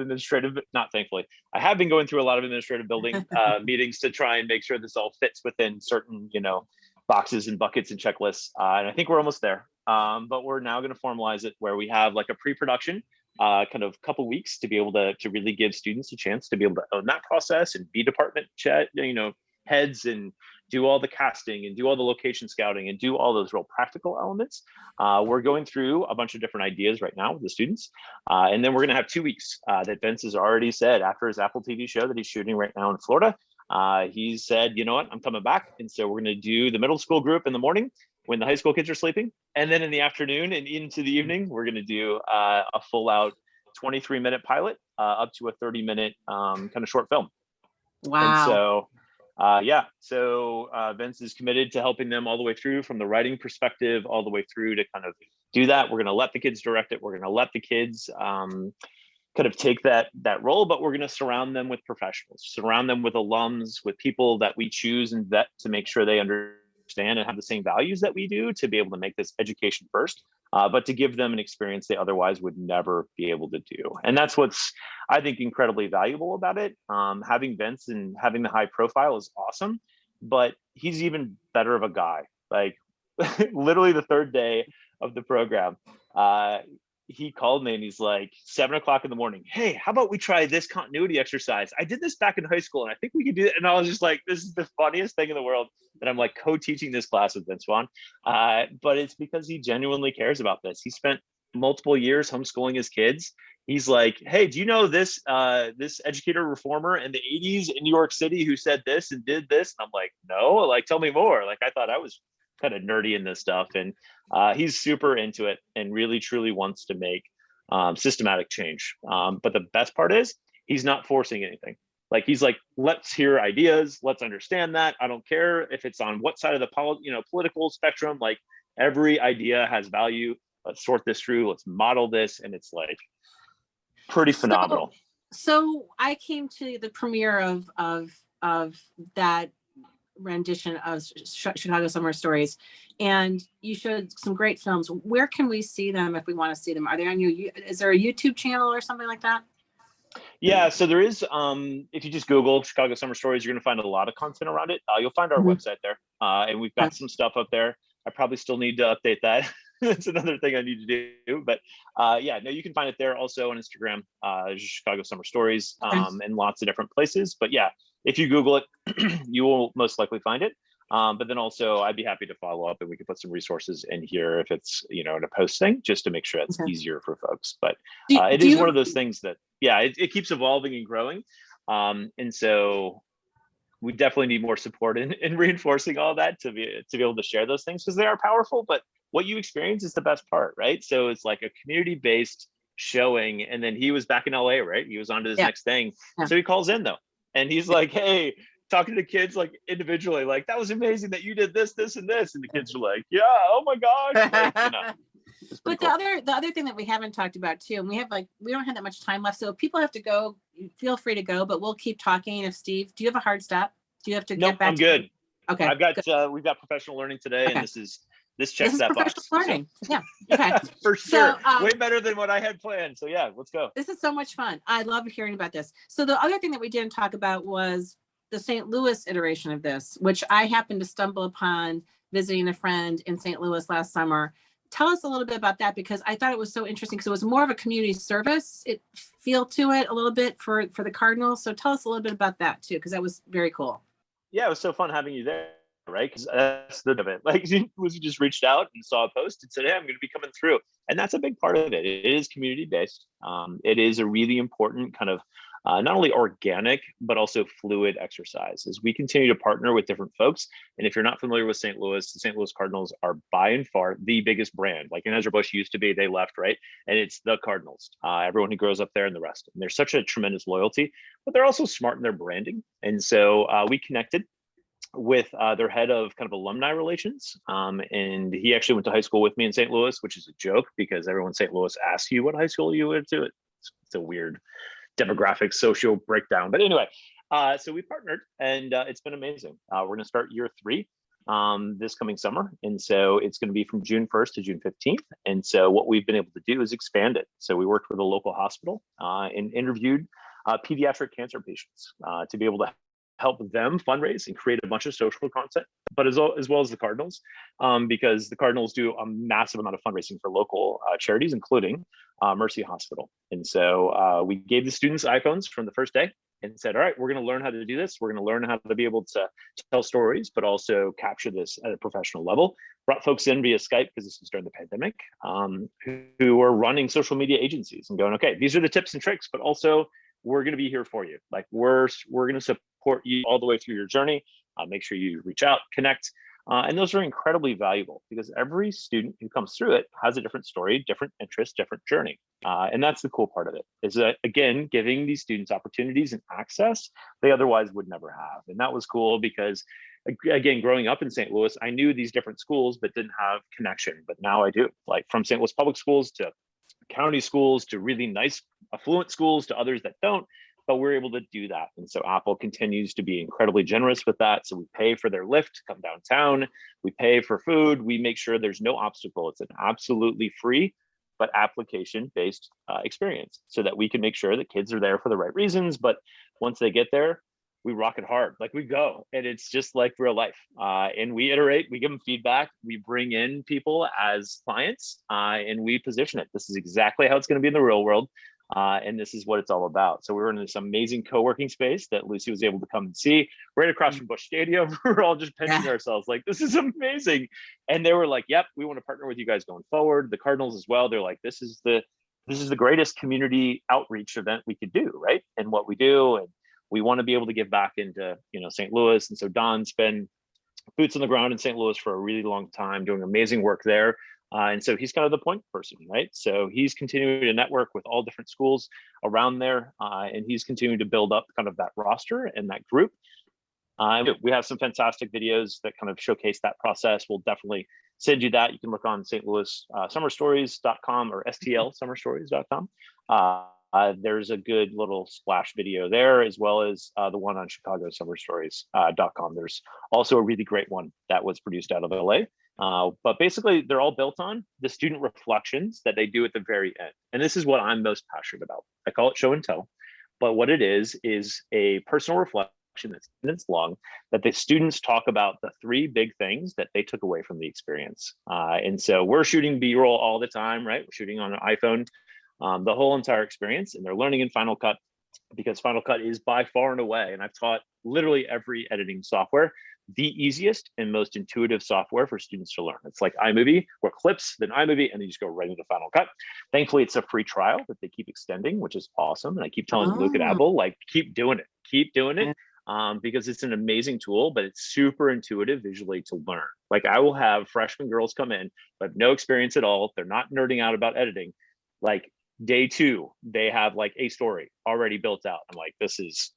not thankfully, I have been going through a lot of administrative building meetings to try and make sure this all fits within certain, boxes and buckets and checklists. And I think we're almost there. But we're now going to formalize it where we have like a pre-production kind of couple weeks to be able to really give students a chance to be able to own that process and be department heads and do all the casting and do all the location scouting and do all those real practical elements. We're going through a bunch of different ideas right now with the students. And then we're going to have 2 weeks that Vince has already said after his Apple TV show that he's shooting right now in Florida. He said, you know what, I'm coming back. And so we're going to do the middle school group in the morning when the high school kids are sleeping. And then in the afternoon and into the evening, we're going to do a full out 23-minute pilot up to a 30-minute kind of short film. Wow. And so, Vince is committed to helping them all the way through from the writing perspective, all the way through to kind of do that. We're going to let the kids direct it. We're going to let the kids kind of take that role, but we're going to surround them with professionals, surround them with alums, with people that we choose and vet to make sure they understand and have the same values that we do to be able to make this education first, but to give them an experience they otherwise would never be able to do. And that's what's, I think, incredibly valuable about it. Having Vince and having the high profile is awesome, but he's even better of a guy. Like literally the third day of the program, he called me and he's like 7 o'clock in the morning. Hey, how about we try this continuity exercise? I did this back in high school and I think we could do it. And I was just like, this is the funniest thing in the world that I'm like co-teaching this class with Vince Vaughn. But it's because he genuinely cares about this. He spent multiple years homeschooling his kids. He's like, hey, do you know this educator reformer in the 80s in New York City who said this and did this? And I'm like, no, like, tell me more. Like, I thought I was kind of nerdy in this stuff. And he's super into it and really, truly wants to make systematic change. But the best part is he's not forcing anything. Like, he's like, let's hear ideas. Let's understand that. I don't care if it's on what side of the political spectrum, like every idea has value. Let's sort this through. Let's model this. And it's like pretty phenomenal. So I came to the premiere of that rendition of Chicago Summer Stories, and you showed some great films. Where can we see them if we want to see them? Are they on you? Is there a YouTube channel or something like that? Yeah, so there is. If you just Google Chicago Summer Stories, you're going to find a lot of content around it. You'll find our website there, and we've got some stuff up there. I probably still need to update that. That's another thing I need to do. But you can find it there. Also on Instagram, Chicago Summer Stories, and lots of different places. But yeah, if you Google it, you will most likely find it. But then also, I'd be happy to follow up, and we can put some resources in here if it's in a post thing, just to make sure it's easier for folks. But it is one of those things that it keeps evolving and growing, and so we definitely need more support in reinforcing all that to be able to share those things, because they are powerful. But what you experience is the best part, right? So it's like a community-based showing, and then he was back in LA, right? He was on to his next thing, so he calls in though, and he's like, hey. Talking to kids like individually, like, that was amazing that you did this, this, and this, and the kids are like, yeah, oh my gosh. Like, but cool. the other thing that we haven't talked about too, and we don't have that much time left, so if people have to go, feel free to go, but we'll keep talking. If Steve, do you have a hard stop? Do you have to get back? I'm good. Okay, I've got we've got professional learning today, and this is This This checks is that professional box. learning. Yeah. Okay. For sure. So, Way better than what I had planned. So yeah, let's go. this is so much fun. I love hearing about this. So the other thing that we didn't talk about was the St. Louis iteration of this, which I happened to stumble upon visiting a friend in St. Louis last summer. Tell us a little bit about that, because I thought it was so interesting, because it was more of a community service feel to it a little bit for the Cardinals. So tell us a little bit about that too, because that was very cool. Yeah, it was so fun having you there, right? Because that's the of it. Like, you just reached out and saw a post and said, "Hey, I'm going to be coming through," and that's a big part of it. It is community based. It is a really important kind of not only organic but also fluid exercise as we continue to partner with different folks. And if you're not familiar with St. Louis, the St. Louis Cardinals are by and far the biggest brand. Like Anheuser-Busch used to be, they left, right? And it's the Cardinals. Everyone who grows up there and the rest. And there's such a tremendous loyalty, but they're also smart in their branding. And so we connected with their head of kind of alumni relations. And he actually went to high school with me in St. Louis, which is a joke because everyone in St. Louis asks you what high school you went to. It's a weird demographic social breakdown. But anyway, so we partnered and it's been amazing. We're going to start year 3 this coming summer. And so it's going to be from June 1st to June 15th. And so what we've been able to do is expand it. So we worked with a local hospital and interviewed pediatric cancer patients to be able to help them fundraise and create a bunch of social content, but as well as the Cardinals, because the Cardinals do a massive amount of fundraising for local charities, including Mercy Hospital. And so we gave the students iPhones from the first day and said, all right, we're going to learn how to do this. We're going to learn how to be able to tell stories, but also capture this at a professional level. Brought folks in via Skype, because this was during the pandemic, who were running social media agencies and going, okay, these are the tips and tricks, but also we're going to be here for you. Like we're going to support you all the way through your journey. Make sure you reach out, connect. And those are incredibly valuable because every student who comes through it has a different story, different interest, different journey. And that's the cool part of it, is that, again, giving these students opportunities and access they otherwise would never have. And that was cool because, again, growing up in St. Louis, I knew these different schools but didn't have connection. But now I do, like from St. Louis public schools to county schools to really nice affluent schools to others that don't, but we're able to do that. And so Apple continues to be incredibly generous with that. So we pay for their Lyft to come downtown, we pay for food, we make sure there's no obstacle. It's an absolutely free but application-based experience so that we can make sure that kids are there for the right reasons. But once they get there, we rock it hard, like we go, and it's just like real life. And we iterate, we give them feedback, we bring in people as clients, and we position it. This is exactly how it's going to be in the real world. And this is what it's all about. So we were in this amazing co-working space that Lucy was able to come and see right across from Busch Stadium. We were all just pinching ourselves like, this is amazing. And they were like, yep, we want to partner with you guys going forward. The Cardinals as well. They're like, this is the greatest community outreach event we could do, right? And what we do, and we want to be able to give back into, St. Louis. And so Don's been boots on the ground in St. Louis for a really long time, doing amazing work there. And so he's kind of the point person, right? So he's continuing to network with all different schools around there, and he's continuing to build up kind of that roster and that group. We have some fantastic videos that kind of showcase that process. We'll definitely send you that. You can look on St. Louis summerstories.com or stlsummerstories.com. There's a good little splash video there, as well as the one on chicagosummerstories.com. There's also a really great one that was produced out of LA. But basically, they're all built on the student reflections that they do at the very end. And this is what I'm most passionate about. I call it show and tell. But what it is a personal reflection that's minutes long, that the students talk about the 3 big things that they took away from the experience. And so we're shooting B-roll all the time, right? We're shooting on an iPhone the whole entire experience, and they're learning in Final Cut because Final Cut is by far and away, and I've taught literally every editing software, the easiest and most intuitive software for students to learn. It's like iMovie or Clips, then iMovie, and then you just go right into Final Cut. Thankfully, it's a free trial that they keep extending, which is awesome. And I keep telling Luke and Apple, like, keep doing it, because it's an amazing tool, but it's super intuitive visually to learn. Like, I will have freshman girls come in, but have no experience at all. They're not nerding out about editing. Like, day 2, they have like a story already built out. I'm like, this is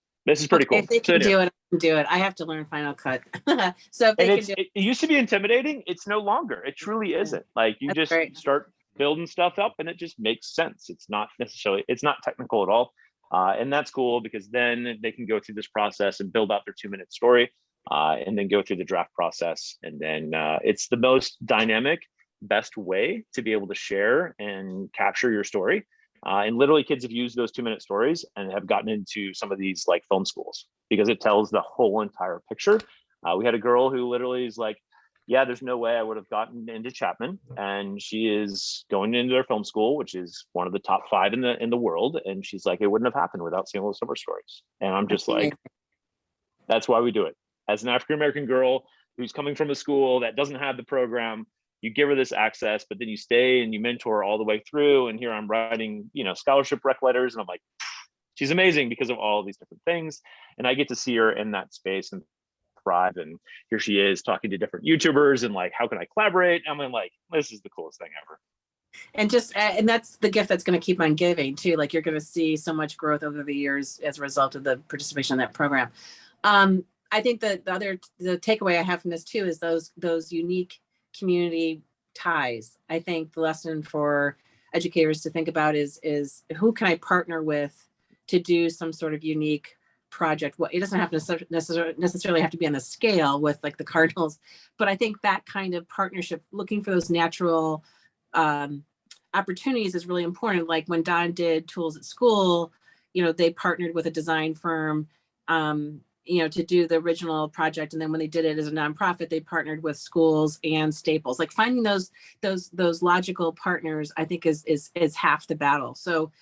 pretty cool. If they can do it, I can do it. I have to learn Final Cut. So if they can do it. It used to be intimidating. It's no longer. It truly isn't. Like, you just start building stuff up and it just makes sense. It's not technical at all. And that's cool because then they can go through this process and build out their 2-minute story. and then go through the draft process. And then it's the most dynamic, best way to be able to share and capture your story. And literally kids have used those 2-minute stories and have gotten into some of these like film schools because it tells the whole entire picture. We had a girl who literally is like, yeah, there's no way I would have gotten into Chapman, and she is going into their film school, which is one of the top 5 in the world. And she's like, it wouldn't have happened without seeing all those summer stories. And I'm just like, that's why we do it. As an African-American girl who's coming from a school that doesn't have the program, you give her this access, but then you stay and you mentor all the way through. And here I'm writing, scholarship rec letters, and I'm like, she's amazing because of all these different things. And I get to see her in that space and thrive. And here she is talking to different YouTubers and like, how can I collaborate? I'm like, this is the coolest thing ever. And that's the gift that's going to keep on giving too. Like you're going to see so much growth over the years as a result of the participation in that program. I think that the takeaway I have from this too is those unique community ties. I think the lesson for educators to think about is who can I partner with to do some sort of unique project. Well, it doesn't have to necessarily have to be on the scale with like the Cardinals, but I think that kind of partnership, looking for those natural opportunities is really important. Like when Don did Tools at School, they partnered with a design firm, to do the original project. And then when they did it as a nonprofit, they partnered with schools and Staples. Like finding those logical partners, I think is half the battle. So,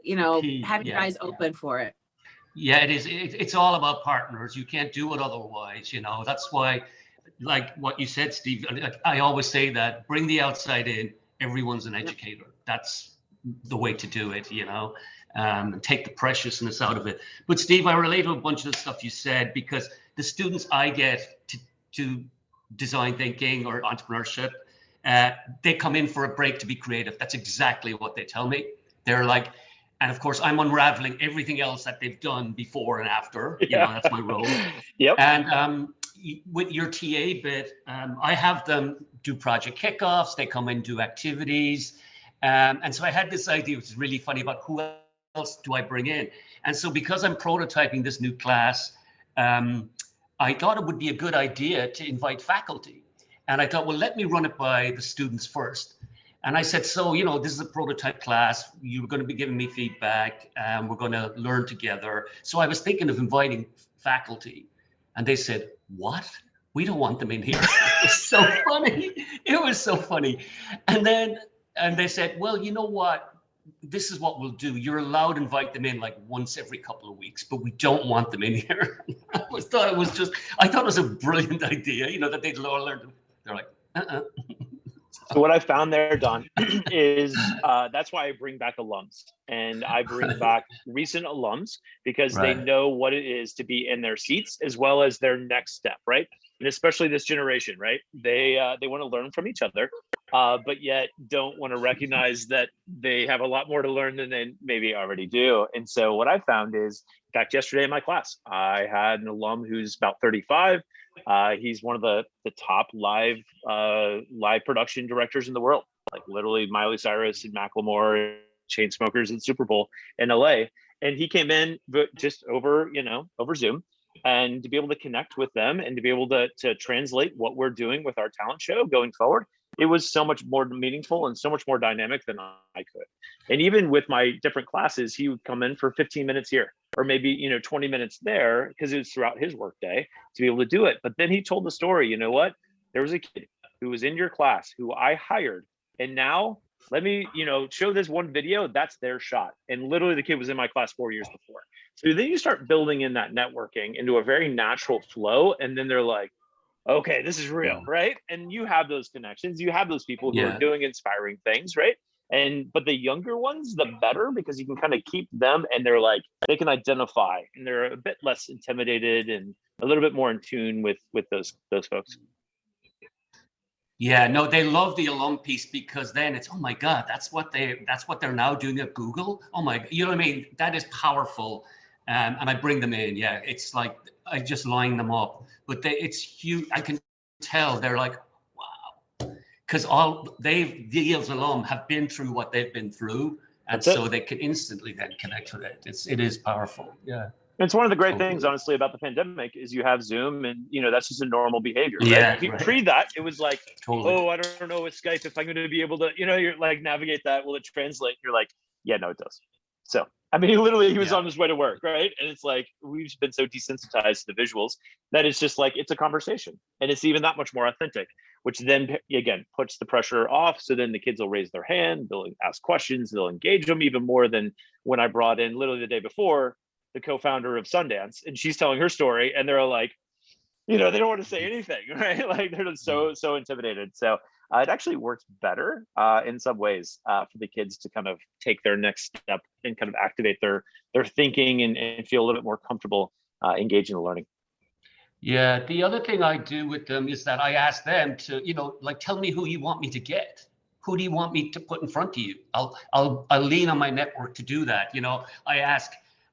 having your eyes open for it. Yeah, it is. It's all about partners. You can't do it otherwise. That's why, like what you said, Steve, I always say that bring the outside in. Everyone's an educator. That's the way to do it, and take the preciousness out of it. But Steve, I relate to a bunch of the stuff you said because the students I get to design thinking or entrepreneurship, they come in for a break to be creative. That's exactly what they tell me. They're like, and of course, I'm unraveling everything else that they've done before and after. That's my role. Yep. And with your TA bit, I have them do project kickoffs. They come and do activities. And so I had this idea, which is really funny, about who else do I bring in? And so because I'm prototyping this new class, I thought it would be a good idea to invite faculty. And I thought, well, let me run it by the students first. And I said, so, this is a prototype class. You're going to be giving me feedback and we're going to learn together. So I was thinking of inviting faculty, and they said, what? We don't want them in here. It was so funny. It was so funny. And they said, well, you know what? This is what we'll do. You're allowed to invite them in like once every couple of weeks, but we don't want them in here. I thought it was a brilliant idea, that they'd learn. They're like, So what I found there, Don, is that's why I bring back alums, and I bring back recent alums because they know what it is to be in their seats as well as their next step, right? And especially this generation, right? They want to learn from each other, but yet don't want to recognize that they have a lot more to learn than they maybe already do. And so what I found is, in fact, yesterday in my class, I had an alum who's about 35. He's one of the top live production directors in the world, like literally Miley Cyrus and Macklemore, Chainsmokers and Super Bowl in LA. And he came in just over Zoom, and to be able to connect with them and to be able to translate what we're doing with our talent show going forward, it was so much more meaningful and so much more dynamic than I could. And even with my different classes, he would come in for 15 minutes here, or maybe 20 minutes there, because it was throughout his workday to be able to do it. But then he told the story, you know what? There was a kid who was in your class who I hired, and now let me show this one video. That's their shot. And literally the kid was in my class 4 years before. So then you start building in that networking into a very natural flow, and then they're like, okay, this is real, right? And you have those connections, you have those people who are doing inspiring things, right? But the younger ones, the better, because you can kind of keep them, and they're like, they can identify, and they're a bit less intimidated and a little bit more in tune with those folks. Yeah, no, they love the alum piece, because then it's, oh my God, that's what they're now doing at Google. Oh my, you know what I mean? That is powerful. And I bring them in. Yeah, it's like I just line them up, but it's huge. I can tell they're like, wow, because these alum have been through what they've been through, and so they can instantly then connect with it. It is powerful. Yeah. It's one of the great Totally. things, honestly, about the pandemic is you have Zoom, and that's just a normal behavior, right? Yeah, If right. pre that, it was like, Totally. oh, I don't know with Skype if I'm going to be able to, you're like navigate that. Will it translate? You're like, yeah, no, it does. So, I mean, literally, he was Yeah. on his way to work, right? And it's like we've been so desensitized to the visuals that it's just like it's a conversation, and it's even that much more authentic, which then again puts the pressure off. So then the kids will raise their hand, they'll ask questions, they'll engage them even more than when I brought in literally the day before the co-founder of Sundance, and she's telling her story, and they're like, they don't want to say anything, right? Like they're just so intimidated. So it actually works better in some ways for the kids to kind of take their next step and kind of activate their thinking and feel a little bit more comfortable engaging in the learning. Yeah, the other thing I do with them is that I ask them to, like, tell me who you want me to get. Who do you want me to put in front of you? I'll lean on my network to do that.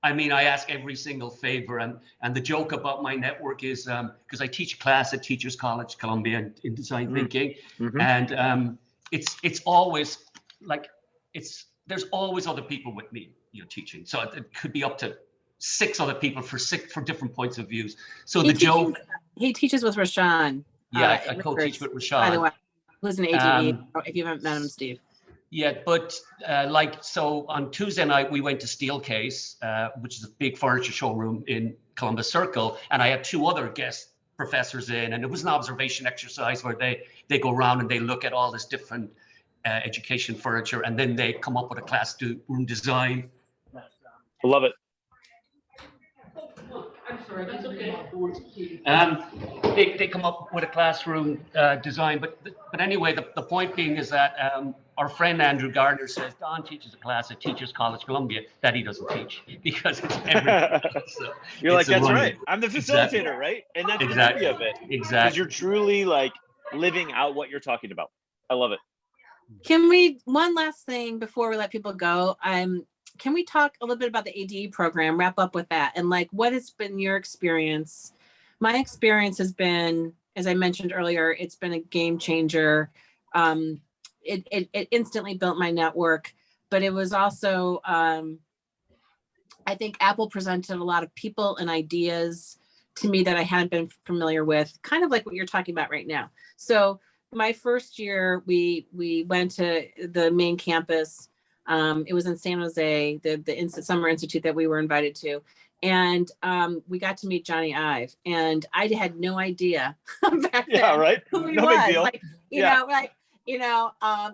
I ask every single favor, and the joke about my network is because I teach a class at Teachers College, Columbia, in design thinking, and it's always like there's always other people with me, teaching. So it could be up to 6 other people for different points of views. So he teaches with Rashawn. Yeah, I co-teach with Rashawn. By the way, who's an ADE? If you haven't met him, Steve. Yeah, but so on Tuesday night, we went to Steelcase, which is a big furniture showroom in Columbus Circle. And I had 2 other guest professors in, and it was an observation exercise where they go around and they look at all this different education furniture, and then they come up with a classroom design. I love it. I'm sorry, that's okay. They come up with a classroom design, but anyway, the point being is that our friend Andrew Gardner says Don teaches a class at Teachers College Columbia that he doesn't teach because it's everything. So you're like, that's right. I'm the facilitator, right? And that's the beauty of it. Exactly. Because you're truly like living out what you're talking about. I love it. Can we, one last thing before we let people go, can we talk a little bit about the ADE program, wrap up with that, and like what has been your experience? My experience has been, as I mentioned earlier, it's been a game changer. It instantly built my network, but it was also, I think Apple presented a lot of people and ideas to me that I hadn't been familiar with, kind of like what you're talking about right now. So my first year, we went to the main campus. It was in San Jose, the Summer Institute that we were invited to. And we got to meet Johnny Ive. And I had no idea back then right? who he no was. Big deal. Like,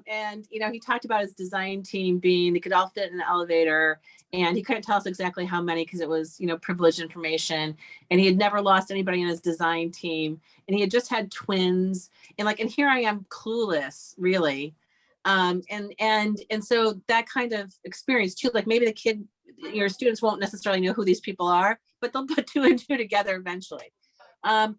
and he talked about his design team being, they could all fit in an elevator. And he couldn't tell us exactly how many because it was, privileged information. And he had never lost anybody in his design team. And he had just had twins. And here I am clueless, really. And so that kind of experience too, like maybe your students won't necessarily know who these people are, but they'll put 2 and 2 together eventually. So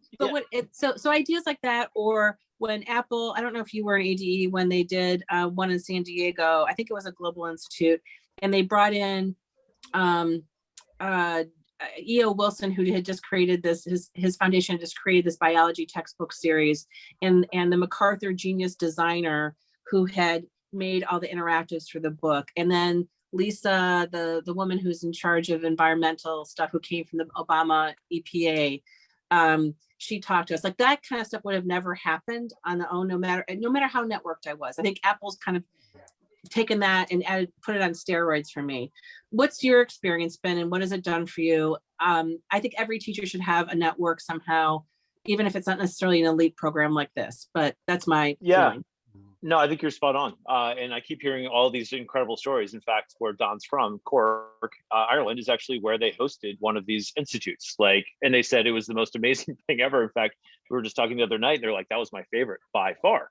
ideas like that, or when Apple, I don't know if you were an ADE when they did one in San Diego, I think it was a global institute, and they brought in E.O. Wilson, who had just created this, his foundation had just created this biology textbook series, and the MacArthur Genius designer who had made all the interactives for the book. And then Lisa, the woman who's in charge of environmental stuff, who came from the Obama EPA, she talked to us. Like that kind of stuff would have never happened on their own, no matter how networked I was. I think Apple's kind of taken that and put it on steroids for me. What's your experience been, and what has it done for you? I think every teacher should have a network somehow, even if it's not necessarily an elite program like this, but that's my feeling. No, I think you're spot on. And I keep hearing all these incredible stories. In fact, where Don's from, Cork, Ireland, is actually where they hosted one of these institutes. And they said it was the most amazing thing ever. In fact, we were just talking the other night. They're like, that was my favorite by far.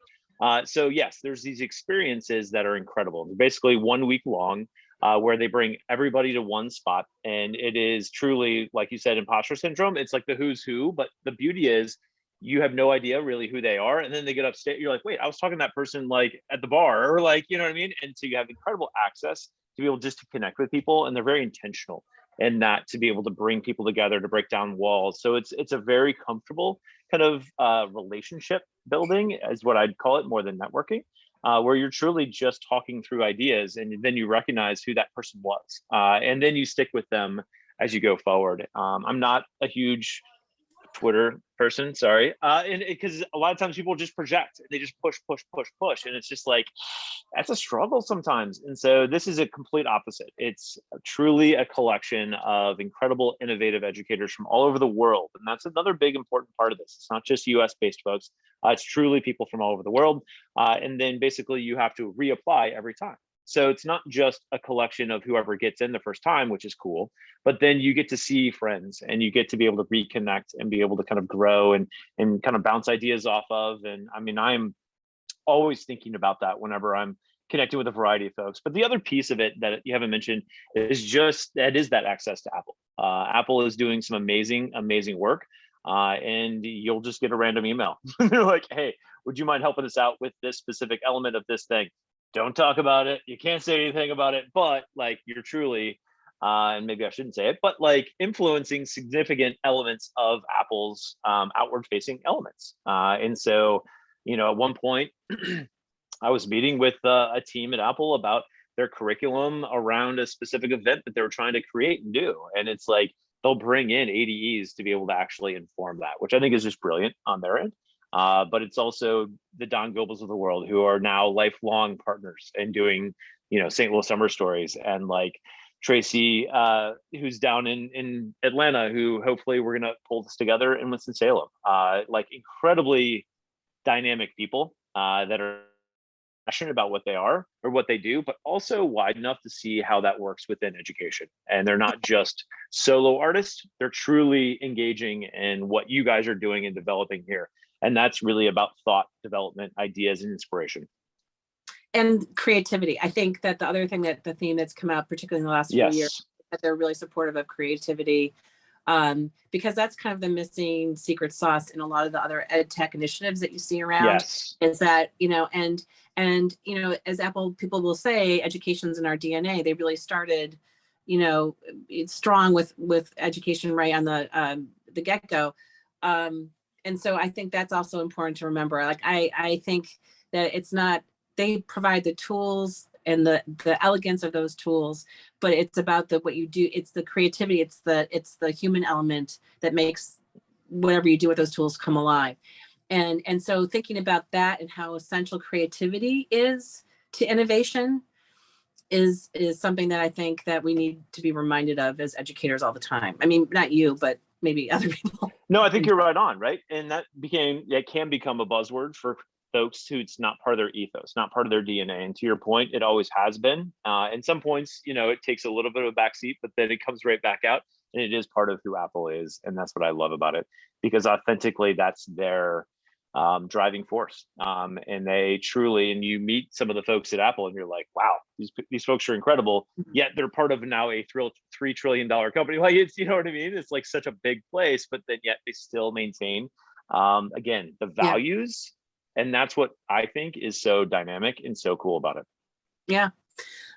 So yes, there's these experiences that are incredible. They're basically 1 week long, where they bring everybody to one spot. And it is truly, like you said, imposter syndrome. It's like the who's who, but the beauty is, you have no idea really who they are. And then they get upstate. You're like, wait, I was talking to that person at the bar, or you know what I mean? And so you have incredible access to be able just to connect with people. And they're very intentional in that, to be able to bring people together, to break down walls. So it's a very comfortable kind of relationship building, is what I'd call it, more than networking, where you're truly just talking through ideas, and then you recognize who that person was. And then you stick with them as you go forward. I'm not a huge Twitter person, sorry. And because a lot of times people just project, they just push, and it's just like, that's a struggle sometimes. And so this is a complete opposite. It's truly a collection of incredible, innovative educators from all over the world. And that's another big important part of this. It's not just US based folks. It's truly people from all over the world. And then basically you have to reapply every time. So it's not just a collection of whoever gets in the first time, which is cool, but then you get to see friends and you get to be able to reconnect and be able to kind of grow and kind of bounce ideas off of. And I mean, I'm always thinking about that whenever I'm connecting with a variety of folks. But the other piece of it that you haven't mentioned is just that access to Apple. Apple is doing some amazing work. And you'll just get a random email. They're like, hey, would you mind helping us out with this specific element of this thing? Don't talk about it. You can't say anything about it, but like you're truly, and maybe I shouldn't say it, but like influencing significant elements of Apple's outward facing elements. And so, at one point I was meeting with a team at Apple about their curriculum around a specific event that they were trying to create and do. And it's like, they'll bring in ADEs to be able to actually inform that, which I think is just brilliant on their end. But it's also the Don Gobles of the world who are now lifelong partners and doing, St. Louis summer stories, and like Tracy, who's down in Atlanta, who hopefully we're going to pull this together in Winston-Salem. Like incredibly dynamic people that are passionate about what they are or what they do, but also wide enough to see how that works within education. And they're not just solo artists, they're truly engaging in what you guys are doing and developing here. And that's really about thought development, ideas, and inspiration. And creativity. I think that the other thing that the theme that's come out, particularly in the last few years, that they're really supportive of creativity, because that's kind of the missing secret sauce in a lot of the other ed tech initiatives that you see around. Is that, and as Apple people will say, education's in our DNA. They really started, it's strong with education right on the get-go. And so I think that's also important to remember. Like I think that it's not, they provide the tools and the elegance of those tools, but it's about what you do. It's the creativity. It's the human element that makes whatever you do with those tools come alive. And so thinking about that and how essential creativity is to innovation is something that I think that we need to be reminded of as educators all the time. I mean, not you, but maybe other people. No, I think you're right on, right? And that can become a buzzword for folks who it's not part of their ethos, not part of their DNA. And to your point, it always has been. And some points, it takes a little bit of a backseat, but then it comes right back out. And it is part of who Apple is. And that's what I love about it, because authentically, that's their driving force. And they truly, and you meet some of the folks at Apple and you're like, wow, these folks are incredible. Yet they're part of now a $3 trillion company. Like it's, you know what I mean? It's like such a big place, but then yet they still maintain, again, the values. And that's what I think is so dynamic and so cool about it. Yeah.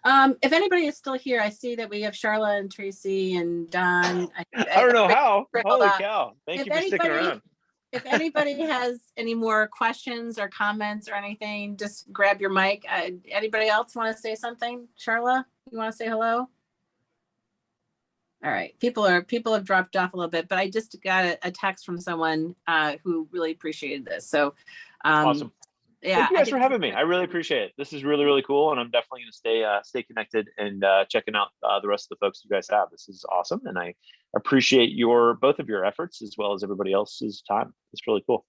If anybody is still here, I see that we have Charla and Tracy and Don. I don't know how. Holy cow. Thank you for sticking around. If anybody has any more questions or comments or anything, just grab your mic. Anybody else want to say something? Charla, you want to say hello? All right. People have dropped off a little bit, but I just got a text from someone who really appreciated this. So awesome. Yeah. Thank you guys for having me. I really appreciate it. This is really, really cool. And I'm definitely going to stay connected and checking out the rest of the folks you guys have. This is awesome. And I appreciate both of your efforts as well as everybody else's time. It's really cool.